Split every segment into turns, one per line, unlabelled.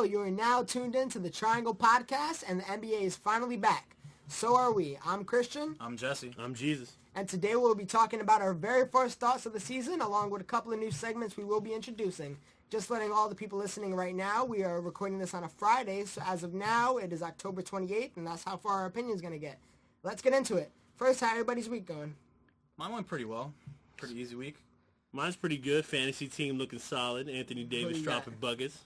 You are now tuned in to the Triangle Podcast, and the NBA is finally back. So are we. I'm Christian.
I'm Jesse.
I'm Jesus.
And today we'll be talking about our very first thoughts of the season, along with a couple of new segments we will be introducing. Just letting all the people listening right now, we are recording this on a Friday, so as of now, it is October 28th, and that's how far our opinion is going to get. Let's get into it. First, how everybody's week going?
Mine went pretty well. Pretty easy week.
Mine's pretty good. Fantasy team looking solid. Anthony Davis dropping buckets.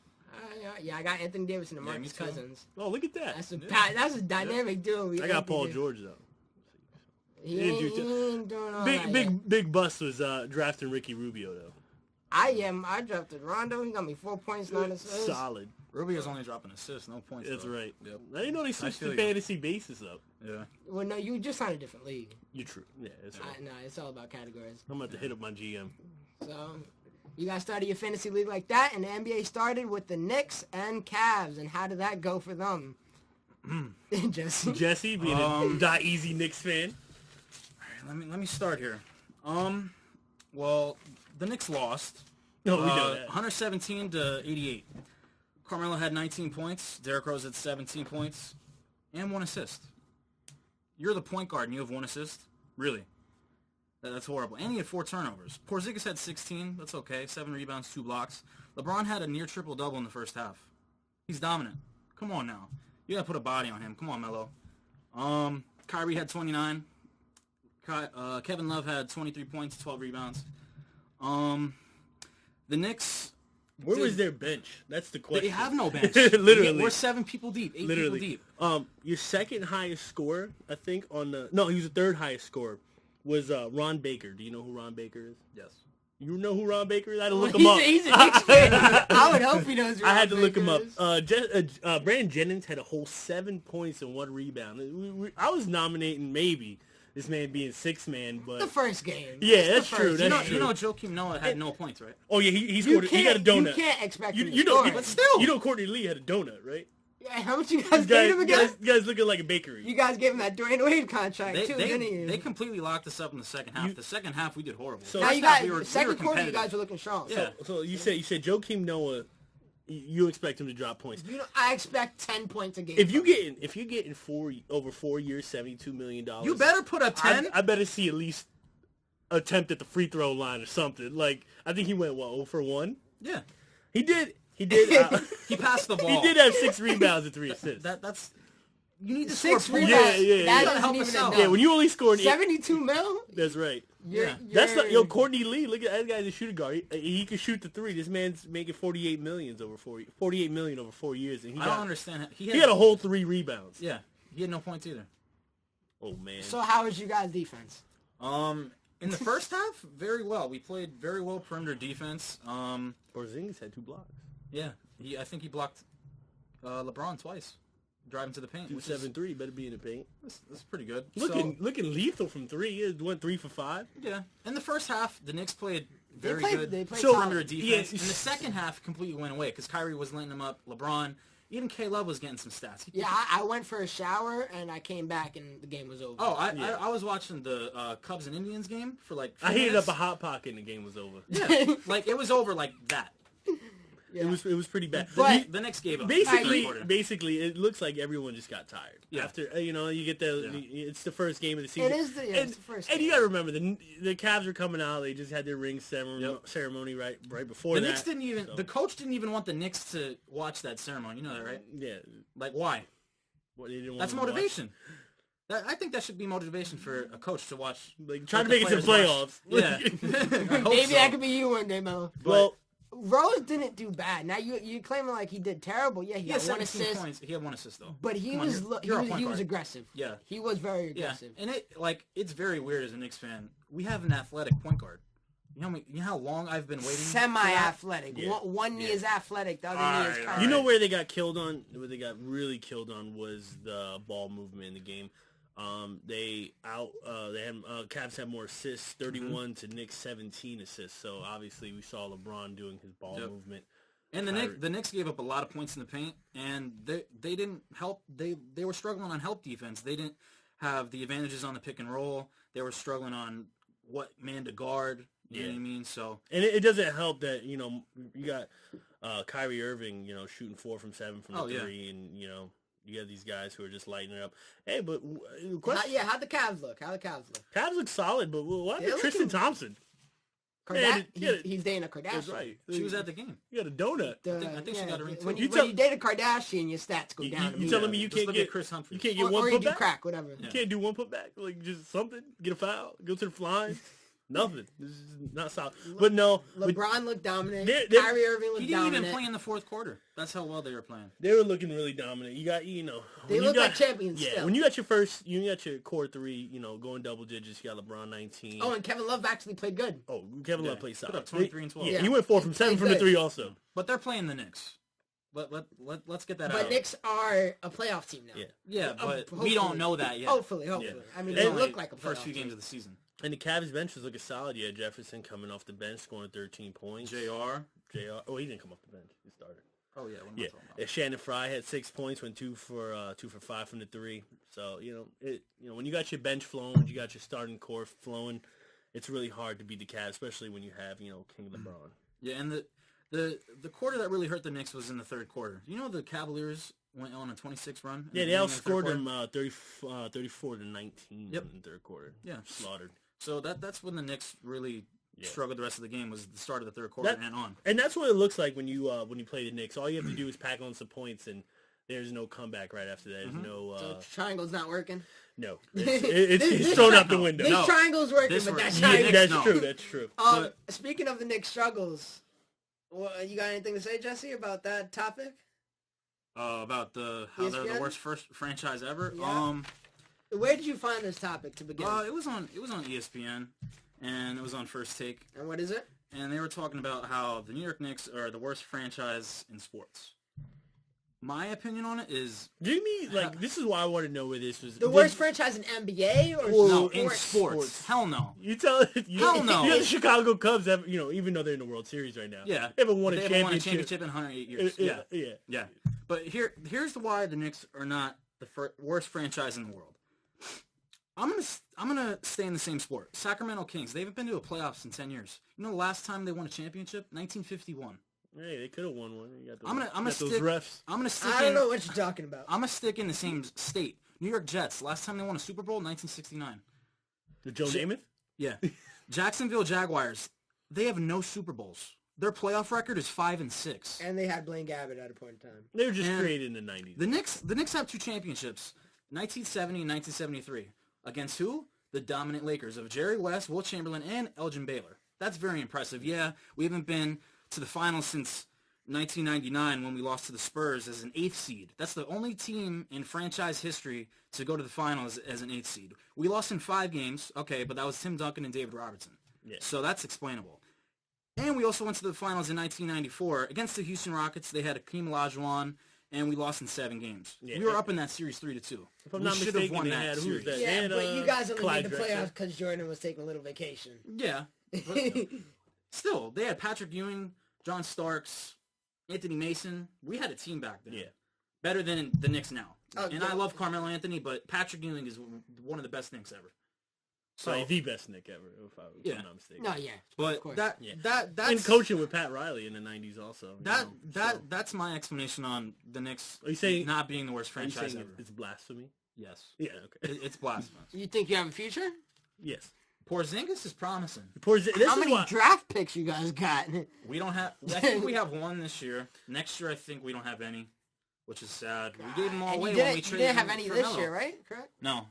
Yeah, I got Anthony Davis and
me
DeMarcus
too.
Cousins.
Oh, look at that.
That's a dynamic duo.
I got Paul George, though.
He ain't doing all that yet.
Big bust was drafting Ricky Rubio, though.
I drafted Rondo. He got me 4 points, 9 assists.
Solid.
Rubio's only dropping assists, no points.
That's
though.
right.
Yep.
I didn't know they switched the fantasy basis up.
Yeah.
Well, no, you just signed a different league.
You're true. Yeah, that's right.
No, it's all about categories.
I'm about to hit up my GM.
So, you guys started your fantasy league like that, and the NBA started with the Knicks and Cavs. And how did that go for them? Jesse?
Jesse, being a Die Easy Knicks fan.
All right, let me start here. Well, the Knicks lost.
No, we know that.
117 to 88. Carmelo had 19 points. Derrick Rose had 17 points and 1 assist. You're the point guard and you have 1 assist? Really? That's horrible. And he had 4 turnovers. Porzingis had 16. That's okay. 7 rebounds, 2 blocks. LeBron had a near triple-double in the first half. He's dominant. Come on now. You got to put a body on him. Come on, Melo. Kyrie had 29. Kevin Love had 23 points, 12 rebounds. The Knicks...
Where was their bench? That's the question.
They have no bench.
Literally.
We're 7 people deep, 8 people deep.
Your second highest scorer, I think, he was the third highest scorer, was Ron Baker. Do you know who Ron Baker is?
Yes.
You know who Ron Baker is? I had to look him up.
He's a Knicks fan. I would hope he knows who
I had to
Ron
look him
Baker
up.
is.
Brandon Jennings had a whole 7 points and 1 rebound. I was nominating maybe this man being 6 man, but
The first game.
yeah, that's true. That's true.
You know, Joakim Noah had no points, right?
Oh yeah, he scored. He got a donut.
You can't expect him to
You know,
score.
but still, you know, Courtney Lee had a donut, right?
Yeah, how much you guys gave him again?
You guys looking like a bakery.
You guys gave him that Dwayne Wade contract too, didn't you?
They completely locked us up in the second half. The second half we did horrible.
So
now
First
you
half,
got
we were
second quarter. You
competitive.
guys were looking strong.
Yeah.
So you said Joakim Noah, you expect him to drop points.
You know, I expect 10 points a game.
If you getting over 4 years, $72 million,
You better put up 10.
I better see at least attempt at the free throw line or something. Like I think he went 0 for 1.
Yeah.
He did.
He passed the ball.
He did have 6 rebounds and 3 assists.
That's you need to
6
score
rebounds.
points.
Yeah.
That
You gotta
doesn't
help
even
us out.
enough.
Yeah, when you only scored
72 mil.
That's right.
Yeah.
That's not Courtney Lee. Look at that guy's a shooting guard. He can shoot the 3. This man's making $48 million over 4 years, and
I don't understand.
He had a whole 3 rebounds.
Yeah. He had no points either.
Oh man.
So how was you guys' defense?
In the first half, very well. We played very well perimeter defense.
Porzingis had 2 blocks.
Yeah. I think he blocked LeBron twice, driving to the paint.
2-7-3, better be in the paint.
That's pretty good.
Looking lethal from 3. It went 3 for 5.
Yeah. In the first half, the Knicks played
They
very
played
good
solid.
perimeter defense.
Yeah.
In the second half, completely went away because Kyrie was lighting them up. LeBron, even K-Love was getting some stats.
Yeah, I went for a shower and I came back and the game was over.
Oh, I was watching the Cubs and Indians game for like 4
I heated
minutes.
up a hot pocket and the game was over.
Yeah, like it was over like that.
Yeah.
It was pretty bad.
But
the Knicks gave up.
Basically, it looks like everyone just got tired.
Yeah.
After you get it's the first game of the season.
It's the first
And
game.
you gotta remember the Cavs are coming out. They just had their ring ceremony right before
The
that.
Knicks didn't even. The coach didn't even want the Knicks to watch that ceremony. You know that, right?
Yeah.
Like why?
What, they didn't want
That's
them to
motivation. I think that should be motivation for a coach to watch.
Like trying to
the
make it to
players
playoffs.
Yeah. I hope
Maybe
so.
that could be you one day, Mo.
Well,
Rose didn't do bad. Now you claiming like he did terrible. Yeah, he
He had
got 1
17
assist.
points. He had 1 assist though.
But he
Come on,
was
you're a
he
point
was
guard.
aggressive.
Yeah.
He was very
Yeah,
aggressive.
and it's very weird as a Knicks fan. We have an athletic point guard. You know how long I've been waiting. for that?
Semi-athletic.
Yeah.
One knee
Yeah.
is athletic. The other knee is kind
you
of...
know where they got killed on? Where they got really killed on was the ball movement in the game. Cavs had more assists, 31 to Knicks 17 assists. So obviously we saw LeBron doing his ball movement.
And the Knicks gave up a lot of points in the paint, and they didn't help. They were struggling on help defense. They didn't have the advantages on the pick and roll. They were struggling on what man to guard. You know what I mean? So
and it doesn't help that you got Kyrie Irving, shooting 4 from 7 from the
Oh, yeah.
three, and you have these guys who are just lighting it up. Hey, but
How'd the Cavs look?
Cavs look solid, but what
They're
happened to Tristan
looking-
Thompson?
He's dating a Kardashian.
That's right.
She was at the game.
You got a donut.
I
think she got a ring, too.
When
You
you date a Kardashian, your stats go down.
You telling me you
Just
can't
look
get
at Chris Humphries.
You can't get
or
one
you
put
do
back.
crack, whatever.
You can't do one put back, like just something. Get a foul, go to the flying. Nothing. This is not solid. But no,
LeBron looked dominant.
They're-
Kyrie Irving looked
He didn't
dominant.
even play in the fourth quarter. That's how well they were playing.
they were looking really dominant. You got
They
when
look
you
like
got,
champions
Yeah,
still.
when you got your core three, going double digits. You got LeBron 19.
Oh, and Kevin Love actually played good.
Oh, Kevin Love
Yeah.
played
Put
solid.
up 23 and 12.
Yeah,
Yeah.
he went 4 from 7 from the
good.
three also.
But they're playing the Knicks. Let's get that
But
out.
Knicks are a playoff team now.
Yeah.
Yeah, but
hopefully.
we don't know that yet.
Hopefully.
Yeah.
I mean,
It's
they
only
look like a
first
playoff
few
team.
games of the season.
And the Cavs bench was looking solid. Yeah, Jefferson coming off the bench, scoring 13 points.
JR.
Oh, he didn't come off the bench. He started.
Oh yeah. What am I
Yeah,
talking about?
Shannon Fry had 6 points, went 2 for 5 from the three. So when you got your bench flowing, when you got your starting core flowing, it's really hard to beat the Cavs, especially when you have King LeBron.
Yeah, and the quarter that really hurt the Knicks was in the third quarter. The Cavaliers went on a 26 run.
Yeah, they outscored them 34 to 19
Yep.
in the third quarter.
Yeah.
Slaughtered.
So that's when the Knicks really
Yeah.
struggled the rest of the game, was the start of the third quarter and on.
And that's what it looks like when you play the Knicks. All you have to do is pack on some points, and there's no comeback right after that. There's no
So triangle's not working.
no. It's thrown out the window.
This
No.
triangle's working,
This
but
works.
that
Yeah,
triangle.
Knicks,
That's
no.
true. That's true.
Speaking of the Knicks struggles, you got anything to say, Jesse, about that topic?
About how they're the
ESPN?
worst first franchise ever.
Yeah. Where did you find this topic to begin?
It was on ESPN, and it was on First Take,
And what is it?
and they were talking about how the New York Knicks are the worst franchise in sports. My opinion on it is
Give me this is why I want to know where this was.
The worst franchise in NBA or
no in
sports?
sports. Hell no.
You tell
Hell no.
You know, the Chicago Cubs have even though they're in the World Series right now.
Yeah.
They haven't won a
They haven't won a
championship.
championship in 108 years.
Yeah.
Yeah. But here's why the Knicks are not the worst franchise in the world. I'm gonna stay in the same sport. Sacramento Kings. They haven't been to a playoffs in 10 years. The last time they won a championship, 1951.
Hey, they could have won one. You got those,
I'm gonna
those
stick.
refs.
I'm gonna stick
I don't
in.
know what you're talking about.
I'm gonna stick in the same state. New York Jets. Last time they won a Super Bowl, 1969.
The Joe Namath?
Yeah. Jacksonville Jaguars. They have no Super Bowls. Their playoff record is 5-6.
And they had Blaine Gabbert at a point in time.
They were just
And
created in the 90s.
The Knicks have 2 championships, 1970 and 1973. Against who? The dominant Lakers of Jerry West, Will Chamberlain, and Elgin Baylor. That's very impressive. Yeah, we haven't been to the finals since 1999 when we lost to the Spurs as an 8th seed. That's the only team in franchise history to go to the finals as an 8th seed. We lost in 5 games, okay, but that was Tim Duncan and David Robertson.
Yeah.
So that's explainable. And we also went to the finals in 1994 against the Houston Rockets. They had Akeem Olajuwon, and we lost in 7 games.
Yeah.
We were up in that series 3-2.
If I'm
We
not
should have
mistaken,
won
they
that
had who's
series.
that? They
Yeah,
had,
but you guys only
Clyde
made the
Drexler.
playoffs because Jordan was taking a little vacation.
Yeah. But still, they had Patrick Ewing, John Starks, Anthony Mason. We had a team back then.
Yeah.
Better than the Knicks now.
Oh,
And
yeah.
I love Carmelo Anthony, but Patrick Ewing is one of the best Knicks ever. So,
Probably the best Nick ever, if I'm not mistaken.
No, yeah. of
but
course.
Yeah.
that's
And coaching with Pat Riley in the 90s also.
that's my explanation on the Knicks
Are you saying-
not being the worst
Are you
franchise
saying
ever.
it's blasphemy?
Yes.
Yeah, okay.
It's blasphemous.
You think you have a future?
Yes.
Porzingis is promising.
How many draft picks you guys got?
We don't have. I think we have 1 this year. Next year, I think we don't have any, which is sad. We gave them all
And
away
you
when
didn't,
we
you
traded
didn't have
them
any
for
this
Melo.
year, right? Correct?
No,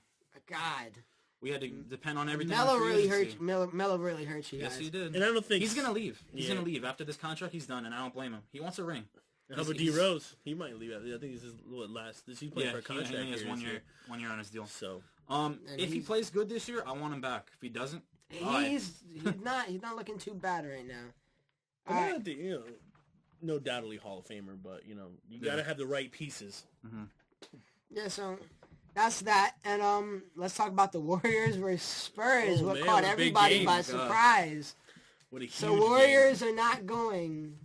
God.
we had to depend on everything.
Melo
on free
really
agency.
hurt. Melo really hurt you guys.
Yes, he did.
And I don't think
He's gonna leave. He's
Yeah.
gonna leave after this contract. He's done, and I don't blame him. He wants a ring.
How about D Rose? He might leave. I think this is what last. This he playing
Yeah,
for a contract
he has
here
1
this
year. 1 year on his deal.
So
And
if he
he's-
plays good this year, I want him back. If he doesn't, bye.
He's not looking too bad right now.
I'm
All right.
not no doubtedly Hall of Famer, but you gotta have the right pieces.
Yeah, so that's that. And let's talk about the Warriors versus Spurs.
Oh,
what
man,
caught
what a big
everybody
game.
by
God.
surprise.
What a huge
So Warriors are not going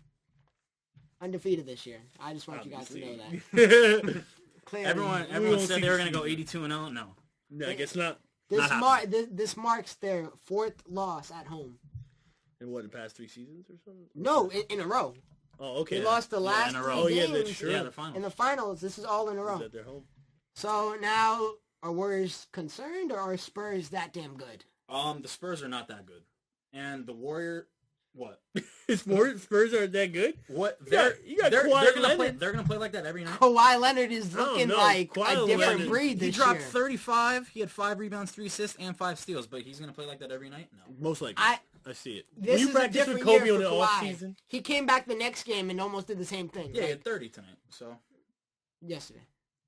undefeated this year. I just want you guys to know that.
game.
Clearly.
Everyone
won't
said
see
they were
the
gonna go
season.
82-0. No,
No, I guess not.
This marks their 4th loss at home.
In what, the past 3 seasons or something?
No, in a row.
Oh, okay.
They lost the last
in a
3
row. Oh,
yeah,
games
that's true.
Yeah, the finals.
in the finals. This is all in a
Is
row.
that their home?
So now, are Warriors concerned, or are Spurs that damn good?
The Spurs are not that good, and the what?
Spurs aren't that good.
What?
You got
They're
Kawhi
gonna play.
Leonard.
They're gonna play like that every night.
Kawhi Leonard is
I don't
looking
know.
like
Kawhi
a different
Leonard-
breed
He
this
dropped
year.
35. He had 5 rebounds, 3 assists, and 5 steals. But he's gonna play like that every night? No.
Most likely.
I
see it.
This
When you
is a
practice with
different
Kobe
year
on
for
the
Kawhi.
offseason.
He came back the next game and almost did the same thing.
Yeah, he
like,
had 30 tonight. So.
yesterday.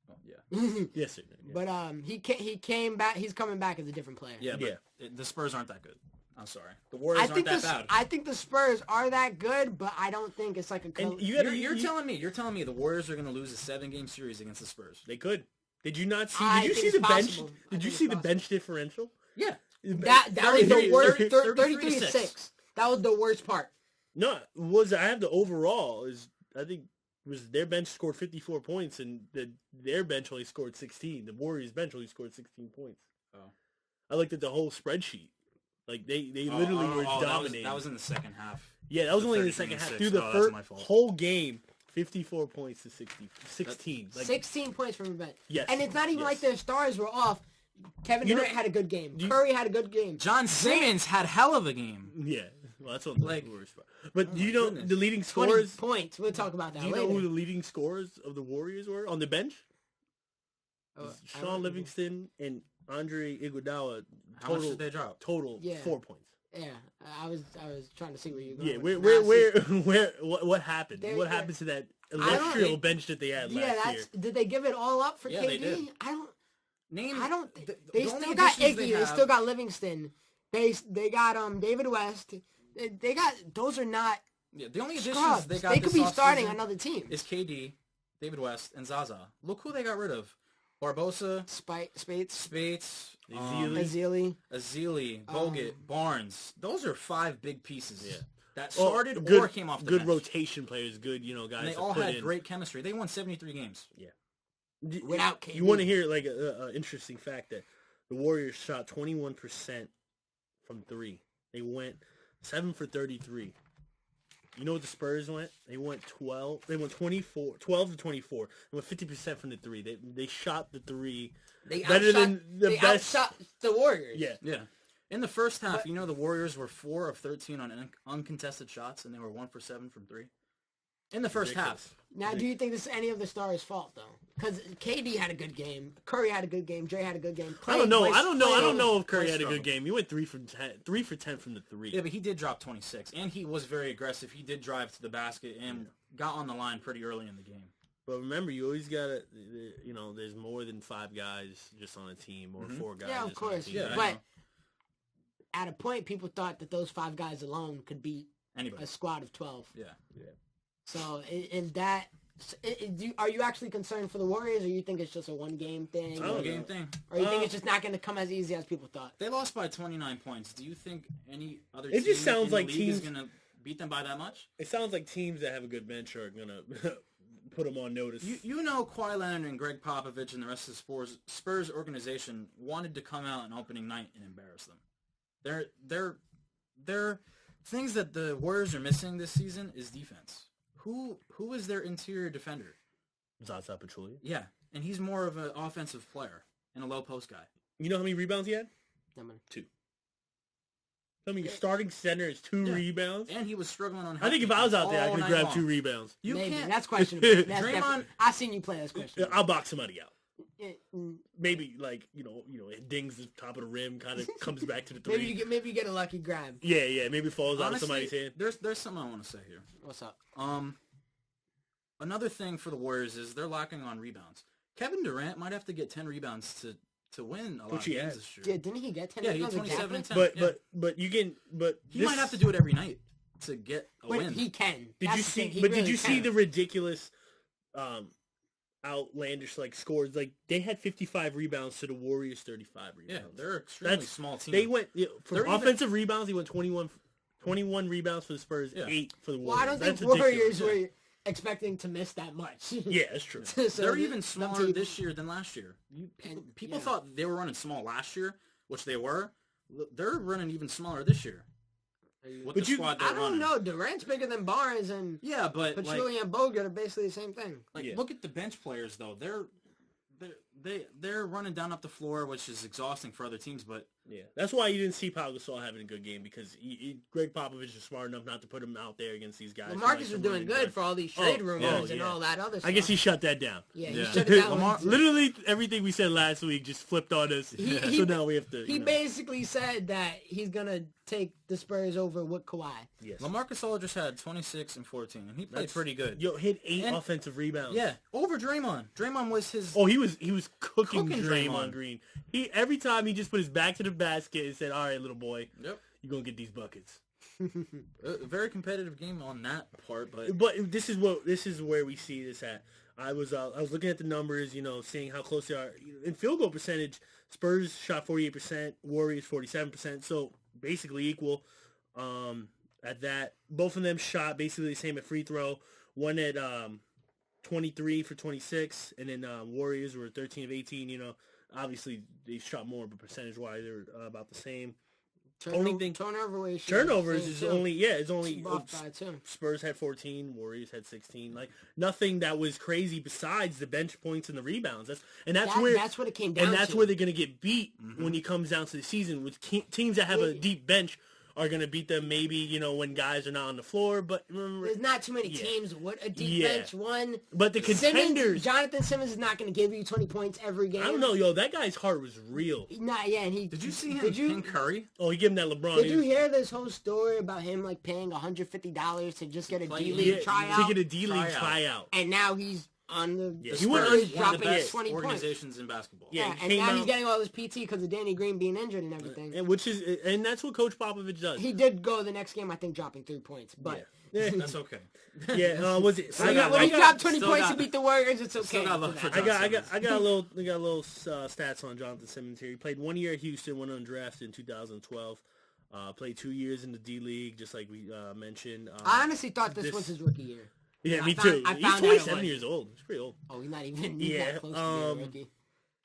Oh, yeah.
Yes, sir. Yeah.
But he came back. He's coming back as a different player.
Yeah, but
Yeah.
the Spurs aren't that good. I'm sorry. The Warriors aren't that bad.
I think the Spurs are that good, but I don't think it's like a.
And
You're telling me the Warriors are going to lose a 7-game series against the Spurs?
They could. Did you not see?
I
Did you
think
see
it's
the bench?
possible. I
Did you
think
see
it's
the bench differential?
Yeah.
That was the
33
worst.
33-6.
That was the worst part.
No, I have the overall I think was their bench scored 54 points and their bench only scored 16. The Warriors bench only scored 16 points.
Oh.
I looked at the whole spreadsheet. Like they literally were dominating.
That was in the second half.
Yeah, that was
the
only in the
33
second half.
6.
Through the
That's my fault.
whole game, 54 points to 16. Like,
16 points from the bench.
Yes.
And it's not even
Yes.
like their stars were off. Kevin Durant had a good game. Curry had a good game.
John Simmons had hell of a game.
yeah. Well, that's what
Like-
the Warriors. But
Oh
do you
my
know
goodness.
the leading
20
scorers?
points. We'll talk about that
Do you
later.
know who the leading scorers of the Warriors were on the bench?
Oh, I
Sean
don't-
Livingston and Andre Iguodala.
How much did they drop?
Total
Yeah.
4 points.
Yeah, I was trying to see where you're going.
Yeah,
with
what happened?
They're-
What
they're-
happened to that
don't-
illustrious bench that they had
Yeah,
last year?
did they give it all up for
Yeah,
KD?
they did.
I don't.
Name.
They
the
still
only
got
additions
Iggy. They
have-
still got Livingston. They got David West. They got those are not
Yeah, the only additions
scrubs.
they got.
They could
this
be starting
offseason
another team.
Is KD, David West, and Zaza. Look who they got rid of: Barbosa,
Spates,
Spates,
Azili.
Azili, Bogut, Barnes. Those are 5 big pieces.
Yeah.
That started
good,
or came off the
good
bench.
rotation players, good guys.
And they
to
all
put
had
in.
great chemistry. They won 73 games.
Yeah.
Without KD.
You want to hear like an interesting fact that the Warriors shot 21% from 3. They went 7 for 33. You know what the Spurs went? They went 12. They went 12 to 24. They went 50% from the 3. They shot the 3 better than the
they
best.
outshot the Warriors.
Yeah.
Yeah. In the first half, the Warriors were 4 of 13 on uncontested shots, and they were 1 for 7 from 3. In the first half.
Now, do you think this is any of the stars' fault though? Because KD had a good game, Curry had a good game, Dre had a good game.
I don't know. I don't know if Curry
Clay
had a good
struggled.
game. He went 3 for 10 from the 3.
Yeah, but he did drop 26, and he was very aggressive. He did drive to the basket and got on the line pretty early in the game.
But remember, you always gotta, there's more than 5 guys just on a team or 4 guys.
Yeah, of
just on a
course.
team.
Yeah, I
but
know.
at a point, people thought that those 5 guys alone could beat
Anybody.
a squad of 12.
Yeah.
So in that, are you actually concerned for the Warriors, or you think it's just a one-game thing?
I don't
Game
know.
thing.
Or you think it's just not going to come as easy as people thought?
They lost by 29 points. Do you think any other
It
team
just sounds
in the
like
league
teams-
is going to beat them by that much?
It sounds like teams that have a good bench are gonna put them on notice.
You know Kawhi Leonard and Greg Popovich and the rest of the Spurs organization wanted to come out on opening night and embarrass them. They're things that the Warriors are missing this season is defense. Who is their interior defender?
Zaza Pachulia.
Yeah, and he's more of an offensive player and a low post guy.
You know how many rebounds he had?
I mean,
2. I mean, your starting center is 2 rebounds.
And he was struggling on.
I think if I was out there, I
all
could
night
grab
long.
2 rebounds.
You
maybe.
can't.
That's questionable. That's
Draymond-
definitely- I've seen you play. That's questionable.
I'll box somebody out.
Mm,
Maybe like it dings the top of the rim, kind of comes back to the 3.
maybe you get a lucky grab.
Yeah, maybe falls out of
Honestly,
somebody's hand.
There's something I want to say here.
What's up?
Another thing for the Warriors is they're lacking on rebounds. Kevin Durant might have to get 10 rebounds to win a lot
Which
of
he
games
has.
this year.
Yeah, didn't he get 10
Yeah, he had
rebounds
27 and
exactly?
10.
But you can
He might have to do it every night to get a
But
win.
he can.
Did
That's
you
the
see?
thing, he
But did
really
you see
can.
the ridiculous, outlandish scores? Like they had 55 rebounds to the Warriors 35
yeah,
rebounds.
they're an extremely
That's-
small team.
They went for
They're even-
offensive rebounds. He went 21 rebounds for the Spurs,
Yeah.
8 for the
Well,
Warriors.
I don't
That's
think Warriors
ridiculous.
were expecting to miss that much.
Yeah, that's true.
So
They're even
them
smaller
teams-
this year than last year. People
yeah.
thought they were running small last year, which they were. They're running even smaller this year. with
But
the squad they're
I don't
running.
know. Durant's bigger than Barnes, and
Yeah, but like,
Patchouli and Bogut are basically the same thing.
look at the bench players though. They're running down up the floor, which is exhausting for other teams. But
Yeah, that's why you didn't see Pau Gasol having a good game because Greg Popovich is smart enough not to put him out there against these guys.
LaMarcus was doing good for all these trade rumors and all that other stuff.
I guess he shut that down.
Yeah, he
Yeah.
shut it down.
Lamar, literally everything we said last week just flipped on us. So now we have to.
He basically said that he's gonna take the Spurs over with Kawhi.
Yes.
LaMarcus Aldridge had 26 and 14, and he played pretty good.
Yo, hit 8
And-
offensive rebounds.
Yeah, over Draymond. Draymond was his.
Oh, he was cooking
Cooking
Draymond
Draymond.
Green. He every time he just put his back to the basket and said, "All right, little boy,
Yep.
you're gonna get these buckets."
A very competitive game on that part, but
But this is where we see this at. I was looking at the numbers, seeing how close they are in field goal percentage. Spurs shot 48%, Warriors 47%, so basically equal. At that, both of them shot basically the same at free throw. One at 23 for 26, and then Warriors were 13 of 18. Obviously they shot more, but percentage wise they're about the same.
Turnover ratio.
Turnovers is only
off by 2.
Spurs had 14, Warriors had 16. Like nothing that was crazy besides the bench points and the rebounds. That's
what it came down to.
And that's where they're gonna get beat when it comes down to the season. With teams that have a deep bench are gonna beat them. Maybe when guys are not on the floor, but
there's not too many teams with a deep bench. One,
but the contenders,
Jonathan Simmons is not gonna give you 20 points every game.
I don't know, yo. That guy's heart was real.
And he
did you see him pin Curry?
Oh, he gave him that LeBron.
Did you hear this whole story about him paying $150 to just get a D-League tryout?
To get a D-League tryout.
And now he's on the
he
Spurs
went
one of the
dropping
best
20 points.
organizations in basketball.
Yeah, and now he's getting all this PT because of Danny Green being injured and everything.
And that's what Coach Popovich does.
He did go the next game, I think, dropping 3 points, but
That's okay.
Yeah, was it?
when he dropped 20 points to beat the Warriors, it's okay.
Still got love for
I got a little stats on Jonathan Simmons here. He played 1 year at Houston, went undrafted in 2012. Played 2 years in the D League, just like we mentioned.
I honestly thought this was his rookie year.
Yeah, me too. He's 27 years old. He's pretty old.
Oh, he's not even that close to being a rookie.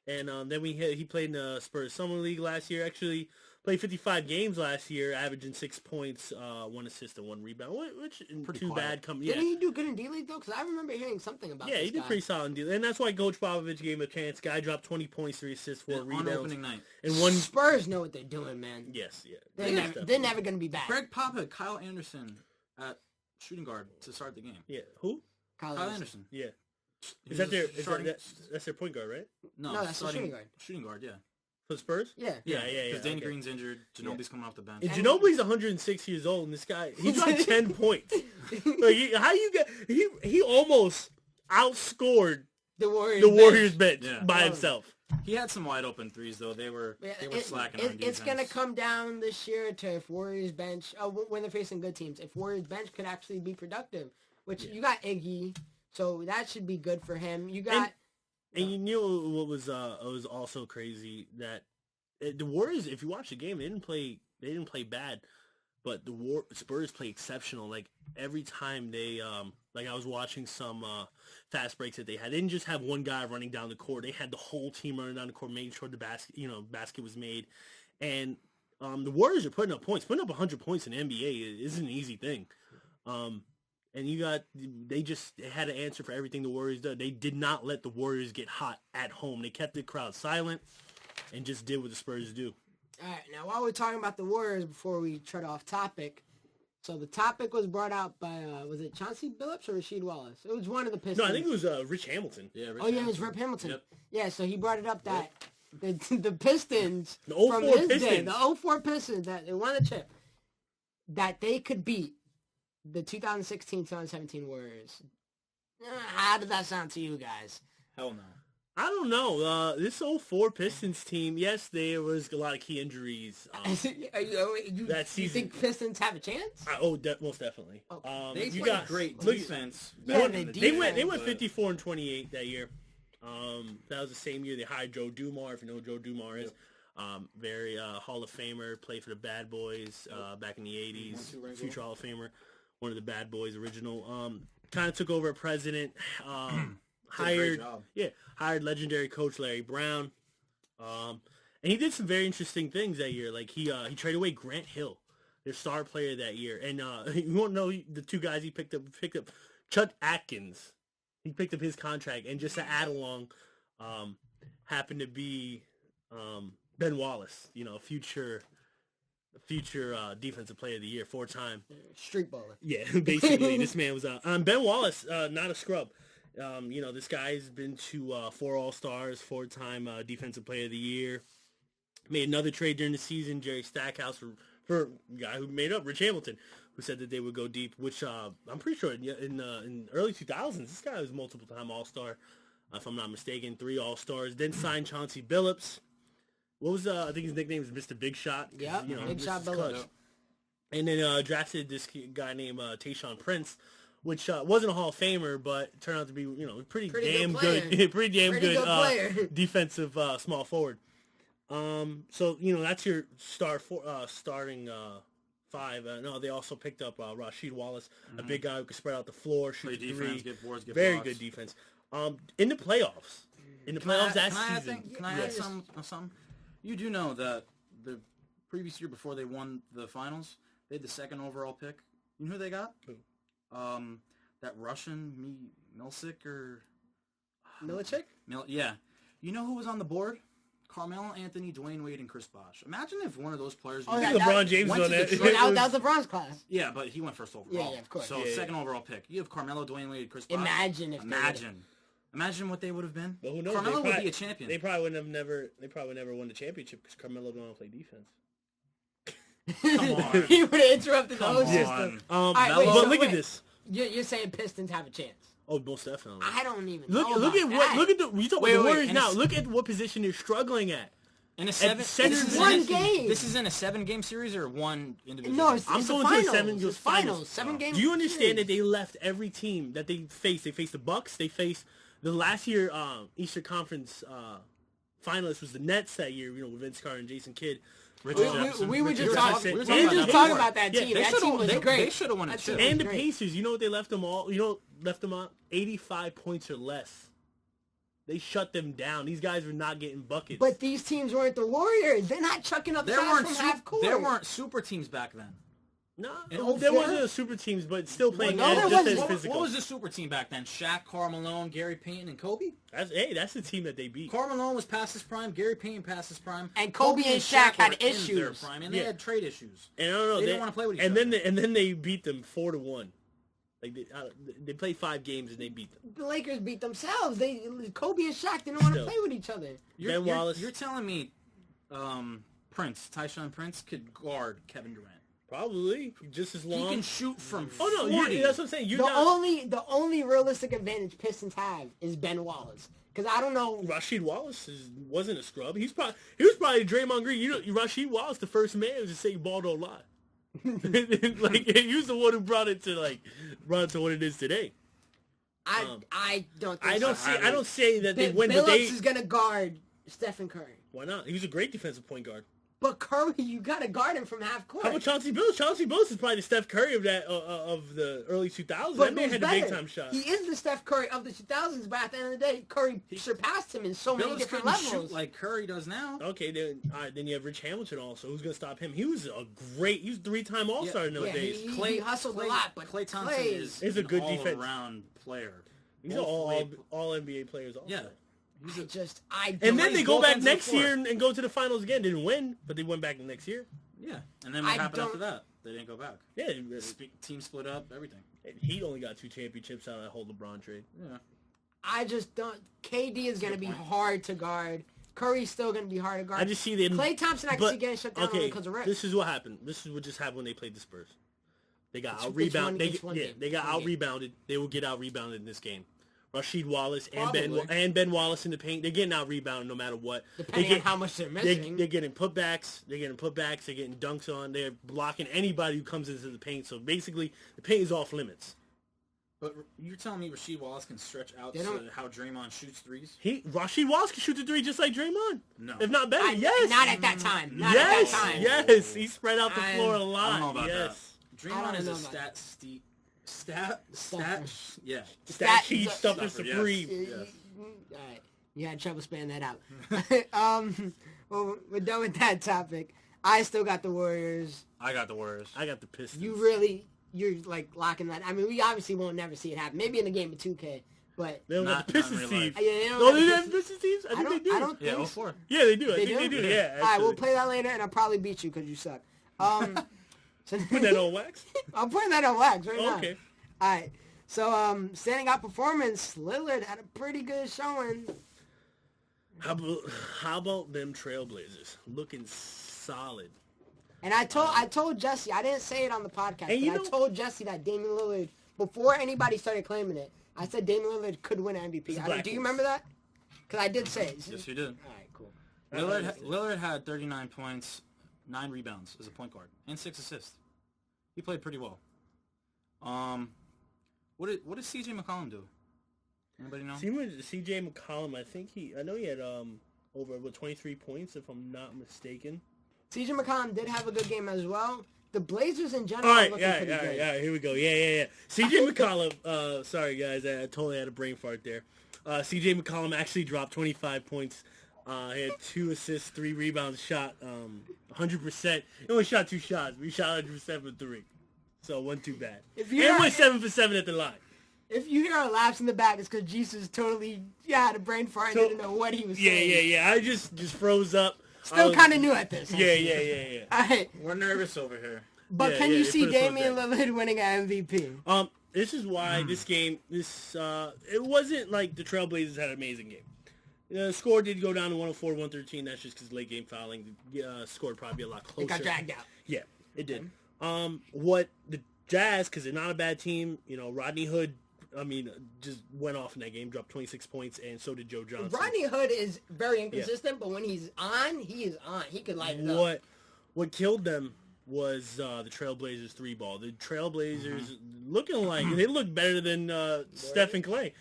And then he played in the Spurs Summer League last year. Actually, played 55 games last year, averaging 6 points, 1 assist, and 1 rebound, which isn't
Pretty
too
quiet.
bad.
Didn't he do good in D-League, though? Because I remember hearing something about
Yeah,
this
he did
guy.
pretty solid in D-League. And that's why Coach Popovich gave him a chance. Guy dropped 20 points, 3 assists, 4 rebounds.
On opening night.
And 1...
Spurs know what they're doing, man.
Yes, yeah.
They're never going to be back.
Greg Pop had Kyle Anderson at shooting guard to start the game.
Yeah, who?
Kyle
Kyle
Anderson.
Anderson.
Yeah.
He
Is that
was
their
starting-
that's their point guard, right?
No,
No, that's the
starting
shooting guard.
Shooting guard, yeah.
For the Spurs?
Yeah.
Yeah.
Because Danny
okay.
Green's injured. Ginobili's coming off the bench.
And Ginobili's 106 years old, and this guy, he dropped 10 points. Like, he almost outscored
The
Warriors bench
Yeah.
by himself.
He had some wide open threes though. They were slacking on defense.
It's going to come down this year to if Warriors bench, when they're facing good teams, if Warriors bench could actually be productive, which you got Iggy, so that should be good for him. You got...
And you knew what was also crazy that the Warriors, if you watch the game, they didn't play bad, but the Spurs play exceptional. Like every time they like I was watching some fast breaks that they didn't just have one guy running down the court. They had the whole team running down the court, making sure the basket was made. And the Warriors are putting up points. Putting up 100 points in the NBA isn't an easy thing. And they had an answer for everything the Warriors did. They did not let the Warriors get hot at home. They kept the crowd silent and just did what the Spurs do.
All right, now while we're talking about the Warriors, before we tread off topic, so the topic was brought out by, was it Chauncey Billups or Rasheed Wallace? It was one of the Pistons.
No, I think it was Rich Hamilton.
Yeah,
it was Rip Hamilton.
Yep.
Yeah, so he brought it up that the Pistons,
The 04
from his day,
Pistons.
the 04 Pistons, that they won the chip, that they could beat the 2016-2017 Warriors. How does that sound to you guys?
Hell no.
I don't know. This 04 Pistons team, yes, there was a lot of key injuries.
You
that season.
think Pistons have a chance?
Most definitely.
They
you
played
got
great
look-
defense.
Yeah,
back in the
They
day,
went
but
54 and 28 that year. That was the same year they hired Joe Dumars. If you know who Joe Dumars is, very Hall of Famer, played for the Bad Boys back in the 80s. Future Hall of Famer, one of the Bad Boys original. Kind of took over a president. Hired legendary coach Larry Brown. And he did some very interesting things that year. Like he traded away Grant Hill. their star player that year. And you won't know the two guys he picked up. Chuck Atkins. He picked up his contract, and just to add along, happened to be Ben Wallace. Future defensive player of the year, 4-time
Street baller.
Yeah, basically, this man was Ben Wallace, not a scrub. This guy's been to 4 All-Stars, 4-time defensive player of the year. Made another trade during the season, Jerry Stackhouse, for a guy who made up, Rich Hamilton, who said that they would go deep, which I'm pretty sure in early 2000s, this guy was multiple-time All-Star, if I'm not mistaken, 3 All-Stars. Then signed Chauncey Billups. What was, I think his nickname is Mr. Big Shot.
Yeah, Big Shot Billups.
And then drafted this guy named Tayshaun Prince, which wasn't a Hall of Famer, but turned out to be, pretty damn good pretty damn good defensive small forward. So that's your starting 5. No, they also picked up Rasheed Wallace, a big guy who could spread out the floor, shoot the three,
get boards, get
very
blocks.
good defense. In the playoffs, that season.
Can I add something? You do know that the previous year before they won the finals, they had the 2nd overall pick. You know who they got?
Who?
That Russian Milicic or
Milicic?
Yeah. You know who was on the board? Carmelo Anthony, Dwayne Wade, and Chris Bosh. Imagine if one of those players.
I think LeBron James
went
on
to
that.
Detroit.
That was LeBron's class.
Yeah, but he went first overall.
Yeah, of course.
So
Yeah.
2nd overall pick. You have Carmelo, Dwayne Wade, Chris Bosh. Imagine what they would have been.
But who knows?
Carmelo would be a champion.
They probably would never won the championship because Carmelo don't want to play defense.
Come on.
He would have interrupted the
Come
whole
on.
system.
But
wait, so
look
wait.
at this.
You're saying Pistons have a chance?
Oh, most definitely.
I don't even
Look
know
at
about that.
look at the we talk
Wait,
about the
wait,
Warriors
and
now.
it's-
Look at what position they're struggling at.
In a 7
center-
this is
One
in a-
game.
This is in a 7-game series or one individual.
No,
game?
it's,
I'm
it's
going
the
to the
finals.
seven-
It's finals. 7 games.
Do you understand that they left every team that they faced? They faced the Bucks. They faced the last year Eastern Conference finalist was the Nets that year. With Vince Carter and Jason Kidd.
We were just
Richard
talking.
Jefferson.
We were just talking about that
Yeah,
team.
they
That team was great.
They should have won a
That
chip.
team was
And the
great.
Pacers, you know what they left them all? Left them out 85 points or less. They shut them down. These guys were not getting buckets.
But these teams weren't the Warriors. They're not chucking up shots from half court.
There weren't super teams back then.
no,
And
there
04?
wasn't a super teams, but still playing
no, there
just
wasn't.
as
What
physical.
was the super team back then? Shaq, Karl Malone, Gary Payton, and Kobe?
That's the team that they beat.
Karl Malone was past his prime. Gary Payton past his prime.
And Kobe and Shaq had
were in their
issues.
prime, and they
Yeah.
had trade issues.
And I don't know.
They didn't wanna play with each
and
other.
then they beat them 4-1. Like they played 5 games and they beat them.
The Lakers beat themselves. Kobe and Shaq didn't want to
Still.
play with each other.
Ben Wallace.
You're telling me Tyshawn Prince could guard Kevin Durant.
Probably just as long.
He can shoot from
Oh no,
40.
that's what I'm saying. You're
The
not.
only realistic advantage Pistons have is Ben Wallace. Because I don't know.
Rasheed Wallace wasn't a scrub. He was probably Draymond Green. Rasheed Wallace, the first man to say ball don't lie. Like he was the one who brought it to what it is today.
I don't think
I don't
so.
say that they win,
Billups
but they.
is going to guard Stephen Curry.
Why not? He was a great defensive point guard.
But Curry, you got to guard him from half court.
How about Chauncey Billups? Chauncey Billups is probably the Steph Curry of the early 2000s. That man
who's
had a
better?
big time shot.
He is the Steph Curry of the 2000s, but at the end of the day, Curry surpassed him in so many
Billups
different
couldn't
levels.
shoot like Curry does now.
Okay, then then you have Rich Hamilton also. Who's gonna stop him? He was a 3-time All-Star in those
Yeah,
days.
he hustled a lot, but
Klay Thompson
Klay
is
a good
an
defense.
all-around player.
He's an all NBA players also.
Yeah.
I don't
And then they go
both
back
ends of the
next
floor.
year and go to the finals again. Didn't win, but they went back the next year.
Yeah. And then what
I
happened after
don't-
that? They didn't go back.
Yeah,
Team split up, everything.
he only got 2 championships out of that whole LeBron trade.
Yeah.
I just don't. KD is going to be hard to guard. Curry's still going to be hard to guard.
I just see them.
Klay Thompson, I can see getting shut down only because of Rick.
This is what happened. This is what just happened when they played the Spurs. They got
It's
out rebounded.
it's one game.
They got
It's one
out
game.
rebounded. They will get out rebounded in this game. Rasheed Wallace
Probably.
and Ben Wallace in the paint. They're getting out rebounded no matter what.
Depending on how much they're missing.
They're getting putbacks. They're getting dunks on. They're blocking anybody who comes into the paint. So basically, the paint is off limits.
But you're telling me Rasheed Wallace can stretch out
They
to
don't-
how Draymond shoots threes?
Rasheed Wallace can shoot the 3 just like Draymond.
No.
If not better, yes.
Not at that time. Not
yes,
at that time.
yes. He spread out the floor a
I don't
lot.
know about
yes.
that.
I
Draymond
don't
is
know
a
about
stat, yeah.
Stat sheet
Stat-
stuffer
Stuffer, yes.
supreme.
All right. You had trouble spelling that out. Well, we're done with that topic. I still got the Warriors.
I got the Warriors.
I got the Pistons.
You're like locking that. I mean, we obviously won't never see it happen. Maybe in the game of 2K, but
They don't got the Pistons team.
yeah, they don't
No,
have
they
the
don't have
Pistons.
Pistons teams? I think they do.
I don't
Yeah,
think
04.
Yeah, they do. I
They
think they
do?
do. Yeah.
All right, we'll
actually.
play that later, and I'll probably beat you because you suck. So
Put that on wax.
I'm putting that on wax right now.
Okay.
All right. So, standing out performance, Lillard had a pretty good showing.
How about them Trailblazers looking solid?
And I told Jesse, I didn't say it on the podcast, but I told Jesse that Damian Lillard, before anybody started claiming it, I said Damian Lillard could win MVP. Do you remember that? Because I did say it.
Yes, you did.
All right, cool.
Lillard had 39 points, 9 rebounds as a point guard, and 6 assists. He played pretty well. What did CJ McCollum do? Anybody know?
CJ McCollum, I know he had over 23 points if I'm not mistaken.
CJ McCollum did have a good game as well. The Blazers in general
All
are
right,
looking pretty good.
yeah, here we go. Yeah. CJ McCollum, sorry guys, I totally had a brain fart there. CJ McCollum actually dropped 25 points. He had 2 assists, 3 rebounds, shot 100%. He only shot 2 shots. We shot 100% from 3. So, wasn't too bad. And went 7 for 7 at the line.
If you hear our laughs in the back, it's because Jesus totally had a brain fart and didn't know what he was saying.
Yeah. I just froze up.
Still kind of new at this.
Yeah.
All right.
We're nervous over here.
But can you see Damian Lillard winning an MVP?
This is why this game, it wasn't like the Trailblazers had an amazing game. The score did go down to 104-113. That's just because late game fouling. Scored probably a lot closer.
It got dragged out.
Yeah, it did. What the Jazz, because they're not a bad team, Rodney Hood, just went off in that game, dropped 26 points, and so did Joe Johnson.
Rodney Hood is very inconsistent, but when he's on, he is on. He could light it up.
What killed them was the Trailblazers 3-ball. The Trailblazers looking like, they look better than Steph and Clay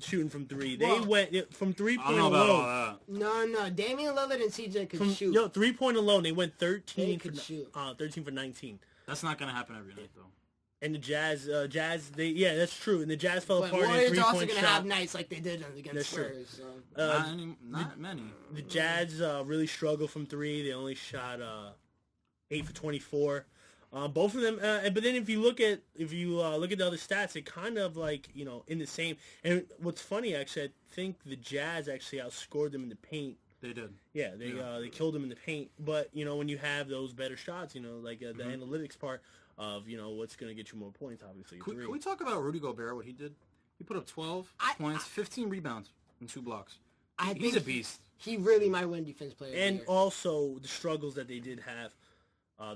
shooting from 3. They went from 3-point alone.
No. Damian Lillard and CJ could shoot.
3-point alone, they went 13
shoot.
for 19.
That's not going to happen every night, though.
And the Jazz, that's true. And the Jazz fell
but
apart in a
Warriors
3-point
also going to
shot.
have nights like they did against Spurs. So.
Not many.
The Jazz really struggled from 3. They only shot 8 for 24. Both of them. But then if you look at the other stats, it kind of like in the same. And what's funny actually, I think the Jazz actually outscored them in the paint.
They did.
Yeah, they killed them in the paint. But when you have those better shots, the analytics part of what's going to get you more points, obviously.
Can we talk about Rudy Gobert? What he did? He put up 12 points, 15 rebounds, and 2 blocks. He's a beast.
He really might win Defense Player of the
And
Year.
also the struggles that they did have.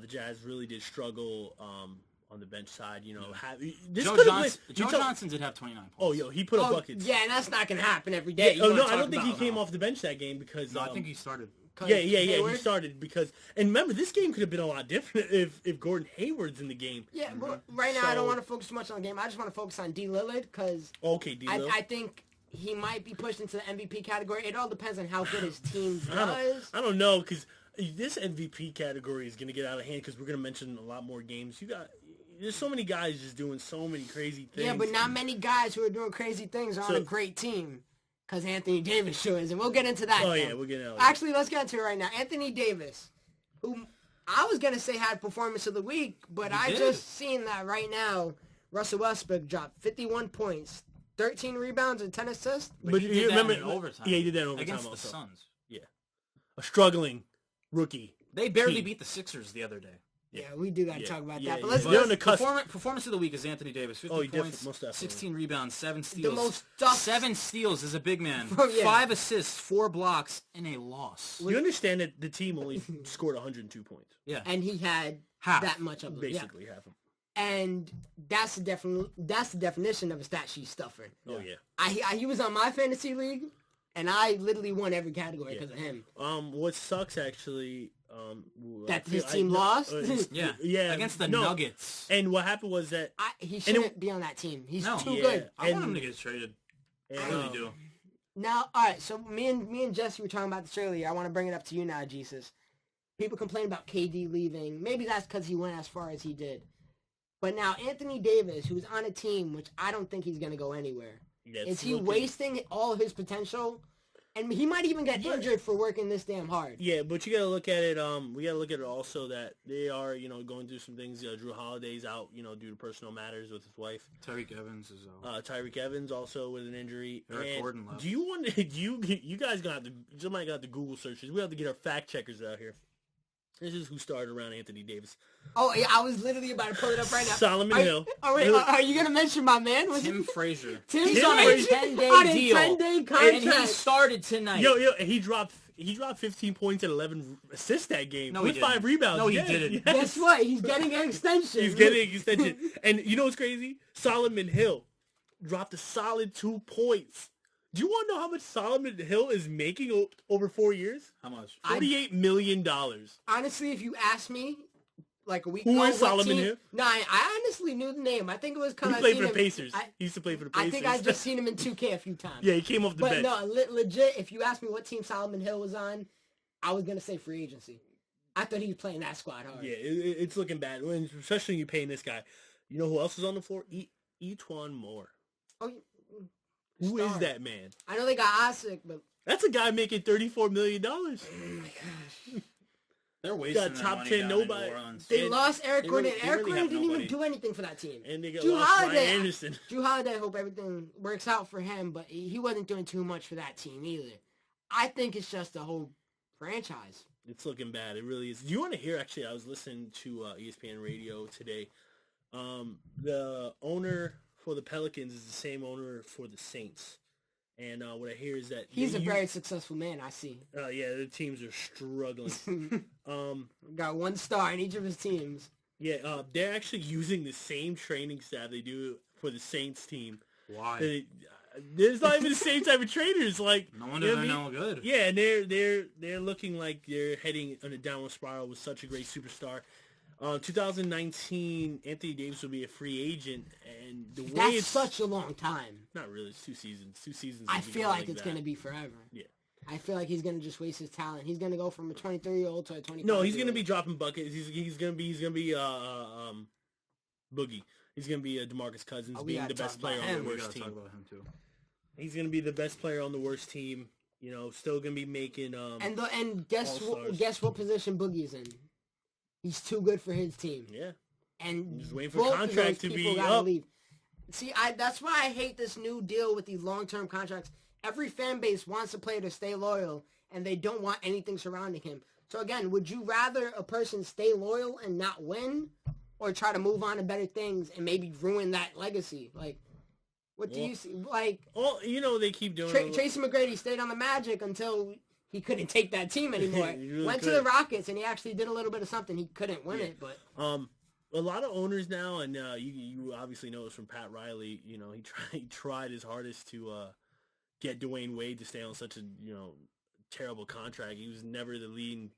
The Jazz really did struggle on the bench side.
Joe Johnson did have 29 points.
Oh, he put up buckets.
Yeah, and that's not going to happen every day.
Yeah, I don't think he came off the bench that game because...
No, I think he started.
Yeah, he started because... And remember, this game could have been a lot different if Gordon Hayward's in the game.
Yeah, but right now I don't want to focus too much on the game. I just want to focus on D. Lillard because...
Okay, D. Lillard.
I think he might be pushed into the MVP category. It all depends on how good his team does.
I don't know because this MVP category is going to get out of hand because we're going to mention a lot more games. There's so many guys just doing so many crazy things.
Yeah, but not many guys who are doing crazy things are on a great team. Because Anthony Davis sure is, and we'll get into that.
Oh, yeah, we'll get into that.
Actually, let's get into it right now. Anthony Davis, who I was going to say had Performance of the Week, but just seen that right now. Russell Westbrook dropped 51 points, 13 rebounds, and 10 assists.
But he did that in overtime.
Yeah, he did that in overtime
against
also.
The Suns.
Yeah. A struggling rookie.
They barely beat the Sixers the other day.
Yeah, we do got to talk about that. But
let's Performance of the week is Anthony Davis. 50 points,
most
16 rebounds, 7 steals.
The most
7 steals as a big man. 5 assists, 4 blocks, and a loss.
You understand that the team only scored 102 points.
Yeah.
And he had
half.
That much of them.
Basically half of them.
And that's the definition of a stat sheet stuffer.
Oh, yeah.
He was on my fantasy league, and I literally won every category because of him.
What sucks, actually...
that his team lost?
Yeah, against the Nuggets.
And what happened was that...
he shouldn't be on that team. He's too good.
I want him to get traded. I really do.
Now, all right, so me and Jesse were talking about this earlier. I want to bring it up to you now, Jesus. People complain about KD leaving. Maybe that's because he went as far as he did. But now Anthony Davis, who's on a team, which I don't think he's going to go anywhere. Is he wasting all of his potential? And he might even get injured for working this damn hard.
Yeah, but you got to look at it. We got to look at it also that they are, going through some things. Drew Holiday's out, due to personal matters with his wife.
Tyreek Evans is out.
Tyreek Evans also with an injury.
Eric Gordon left.
Do you want you guys gonna have to? Somebody got the Google searches. We have to get our fact checkers out here. This is who started around Anthony Davis.
Oh, yeah, I was literally about to pull it up right now.
Solomon Hill.
Are you going to mention my man?
Tim Frazier.
He's
on a 10-day deal.
10-day contract.
And he started tonight.
Yo, he dropped 15 points and 11 assists that game.
No,
with
he
5
didn't.
rebounds.
No, he
Yes,
didn't.
yes.
Guess what? He's getting an extension.
He's getting an extension. And you know what's crazy? Solomon Hill dropped a solid 2 points. Do you want to know how much Solomon Hill is making over 4 years?
How much?
$48 million.
Honestly, if you ask me, like a week
Who
ago,
is Solomon Hill?
No, I honestly knew the name. I think it was because
He played for the Pacers. He used to play for the Pacers.
I think I just seen him in 2K a few times.
Yeah, he came off the bench.
But no, legit, if you ask me what team Solomon Hill was on, I was going to say free agency. I thought he was playing that squad hard.
Yeah, it's looking bad, especially when you're paying this guy. You know who else is on the floor? Etwan Moore.
Oh,
Who is
star.
that man?
I know they got Osik, but...
That's a guy making $34 million.
Oh my gosh.
They're wasting
Got
their
top
money
10
down
nobody.
in New Orleans.
They lost Eric
they
Gordon.
really- they
Eric
really
Gordon
have
didn't even
nobody.
do anything for that team.
And they got
Drew
lost Ryan
Holiday,
Anderson.
Drew Holiday, I hope everything works out for him, but he wasn't doing too much for that team either. I think it's just the whole franchise.
It's looking bad. It really is. Do you want to hear, actually, I was listening to ESPN radio today. The owner for the Pelicans is the same owner for the Saints. And what I hear is that...
He's a very successful man, I see.
Yeah, the teams are struggling.
Got 1 star in each of his teams.
Yeah, they're actually using the same training staff they do for the Saints team.
Why?
There's not even the same type of trainers. Like,
No wonder they're no good.
Yeah, and they're looking like they're heading on a downward spiral with such a great superstar. 2019, Anthony Davis will be a free agent, and the way
That's
it's
such a long time.
not really, it's 2 seasons. 2 seasons.
I
is
feel like it's
that.
going to be forever.
Yeah.
I feel like he's going to just waste his talent. He's going to go from a 23-year-old to a 25-year-old.
No, he's going to be dropping buckets. He's going to be Boogie. He's going to be DeMarcus Cousins being the best player on the
We
worst
gotta
team.
talk about him too.
He's going to be the best player on the worst team. Still going to be making
And guess
All-Stars.
what position Boogie's in? He's too good for his team.
Yeah.
And
Just waiting for
both
contract
of those
to
people
be
gotta
up.
leave. See, that's why I hate this new deal with these long-term contracts. Every fan base wants a player to stay loyal, and they don't want anything surrounding him. So again, would you rather a person stay loyal and not win, or try to move on to better things and maybe ruin that legacy? Like, what do you see? Like,
they keep doing
Tracy McGrady stayed on the Magic until he couldn't take that team anymore.
He really
Went to the Rockets, and he actually did a little bit of something. He couldn't win it, but...
a lot of owners now, and you obviously know this from Pat Riley. He tried his hardest to get Dwayne Wade to stay on such a terrible contract. He was never the leading.